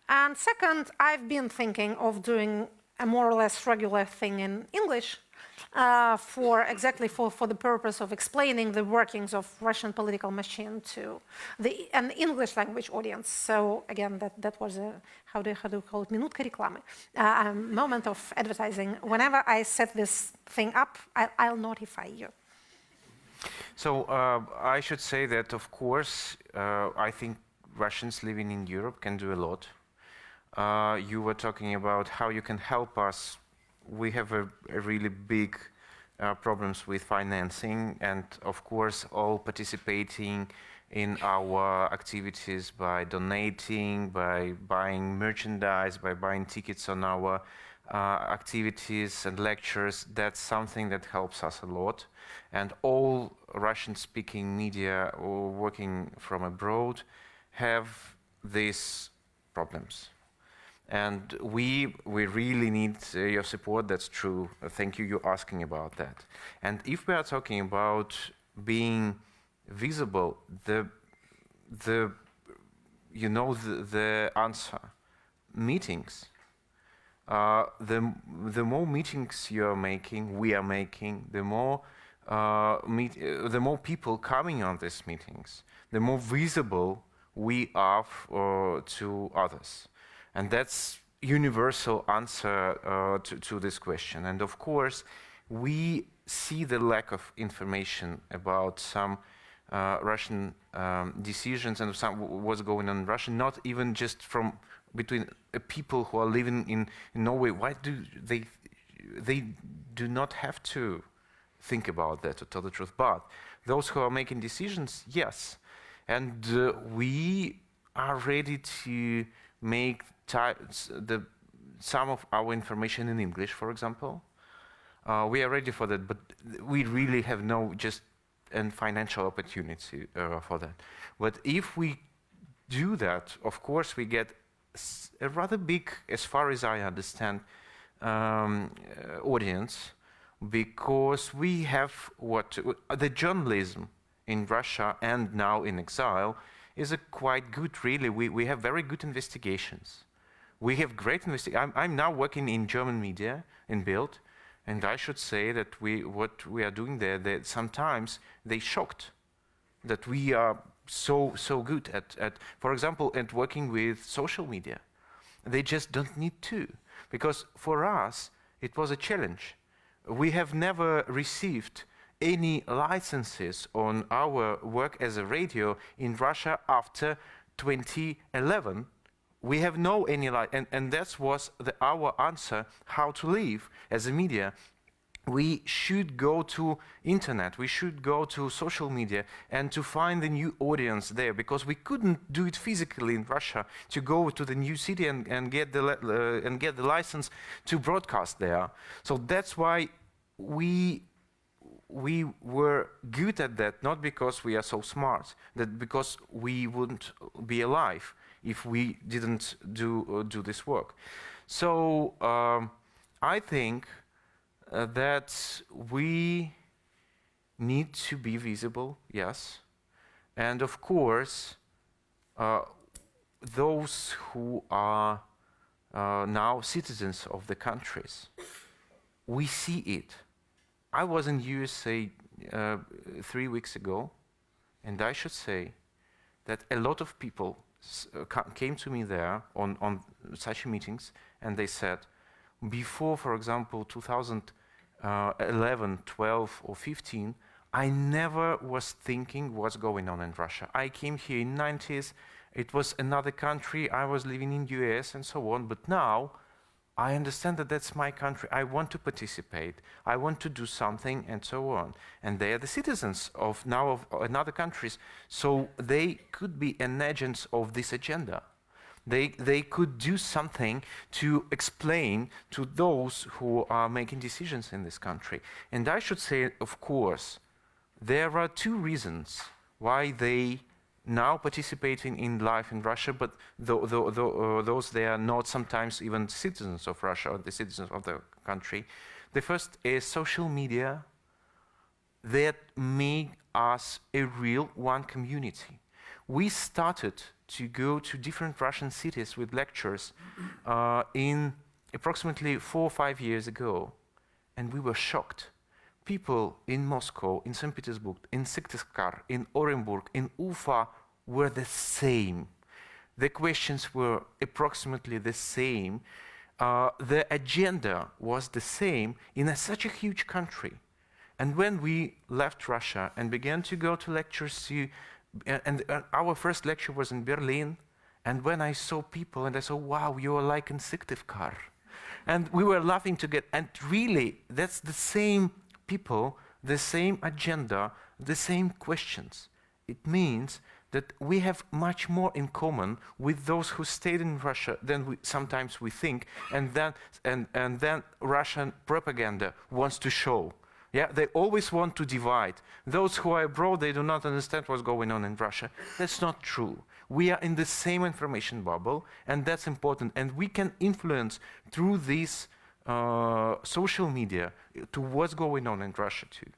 And second, I've been thinking of doing a more or less regular thing in English for the purpose of explaining the workings of Russian political machine to an English language audience. So again, that was a, how do you call it, minutka reklamy, a moment of advertising. Whenever I set this thing up, I'll notify you. So I should say that, of course, I think Russians living in Europe can do a lot. You were talking about how you can help us. We have a really big problems with financing, and of course, all participating in our activities by donating, by buying merchandise, by buying tickets on our activities and lectures. That's something that helps us a lot. And all Russian-speaking media or working from abroad have these problems. And we really need your support, that's true. Thank you, you're asking about that. And if we are talking about being visible, the answer, meetings. The more meetings you are making, we are making, the more people coming on these meetings, the more visible we are to others. And that's universal answer to this question. And of course, we see the lack of information about some Russian decisions and what's going on in Russia, not even just from between people who are living in Norway. Why do they do not have to think about that, to tell the truth? But those who are making decisions, yes. And we are ready to make some of our information in English, for example. We are ready for that, but we really have no financial opportunity for that. But if we do that, of course, we get a rather big, as far as I understand, audience, because we have the journalism in Russia and now in exile is quite good, really. We have very good investigations. We have great investigations. I'm now working in German media, in Bild, and I should say that what we are doing there, that sometimes they shocked that we are so good at, for example, at working with social media. They just don't need to, because for us it was a challenge. we have never received any licenses on our work as a radio in Russia after 2011. We have no any and that was our answer how to live as a media. We should go to internet, we should go to social media and to find a new audience there, because we couldn't do it physically in Russia to go to the new city and get the license to broadcast there. So that's why we were good at that, not because we are so smart, that because we wouldn't be alive if we didn't do this work. So I think that we need to be visible, yes, and of course those who are now citizens of the countries, we see it. I was in USA 3 weeks ago, and I should say that a lot of people came to me there on such meetings, and they said, before, for example, 2011, 12, or 15, I never was thinking what's going on in Russia. I came here in 90s, it was another country, I was living in US and so on, but now I understand that that's my country, I want to participate, I want to do something, and so on. And they are the citizens of now of another countries, so they could be an agents of this agenda. They could do something to explain to those who are making decisions in this country. And I should say, of course, there are two reasons why they now participating in life in Russia, but those they are not sometimes even citizens of Russia or the citizens of the country. The first is social media that made us a real one community. We started to go to different Russian cities with lectures in approximately 4 or 5 years ago, and we were shocked. People in Moscow, in St. Petersburg, in Syktyvkar, in Orenburg, in Ufa were the same. The questions were approximately the same. The agenda was the same in such a huge country. And when we left Russia and began to go to lectures, and our first lecture was in Berlin, and when I saw people and I saw, wow, you are like in Syktyvkar. And we were laughing together, and really, that's the same people, the same agenda, the same questions. It means that we have much more in common with those who stayed in Russia than sometimes we think, and then Russian propaganda wants to show. Yeah, they always want to divide. Those who are abroad, they do not understand what's going on in Russia. That's not true. We are in the same information bubble, and that's important. And we can influence through this social media to what's going on in Russia too.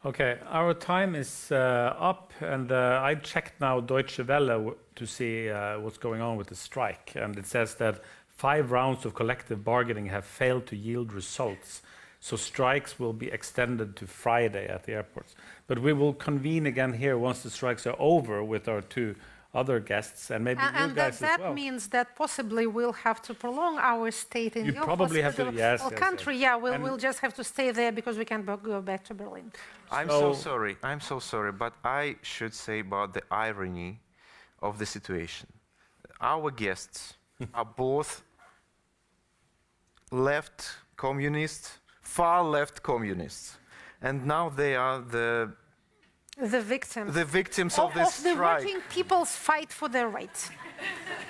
Okay, our time is up, and I checked now Deutsche Welle to see what's going on with the strike, and it says that 5 rounds of collective bargaining have failed to yield results. So strikes will be extended to Friday at the airports. But we will convene again here once the strikes are over with our 2 other guests, and maybe you guys as well. That means that possibly we'll have to prolong our stay in your probably have to, yes, country. Yeah, we'll just have to stay there because we can't go back to Berlin. I'm so sorry, but I should say about the irony of the situation. Our guests are both left communists, far left communists, and now they are the victims of this strike. The working people's fight for their rights.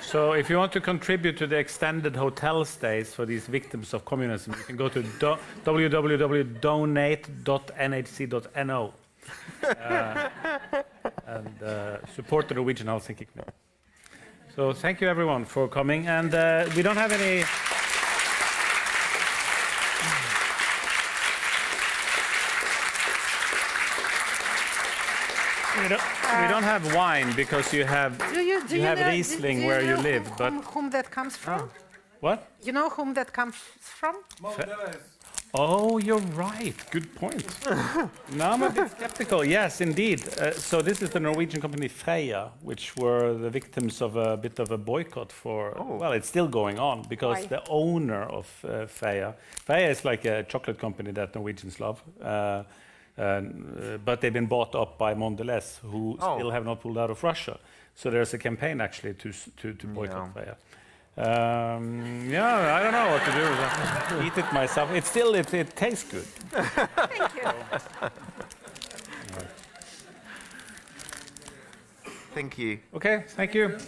So if you want to contribute to the extended hotel stays for these victims of communism, you can go to www.donate.nhc.no and support the Norwegian Helsinki Club. So thank you everyone for coming, and we don't have any... We don't have wine because you have Riesling where you live, but whom that comes from? What? You know whom that comes from? Oh, you're right. Good point. Now I'm a bit skeptical. Yes, indeed. So this is the Norwegian company Freya, which were the victims of a bit of a boycott for, well, it's still going on because Why? the owner of Freya is like a chocolate company that Norwegians love, but they've been bought up by Mondelez, who still have not pulled out of Russia. So there's a campaign actually to boycott Freya. Yeah, I don't know what to do with that. Eat it myself. It's still, it tastes good. Thank you. Thank you. Okay, thank you.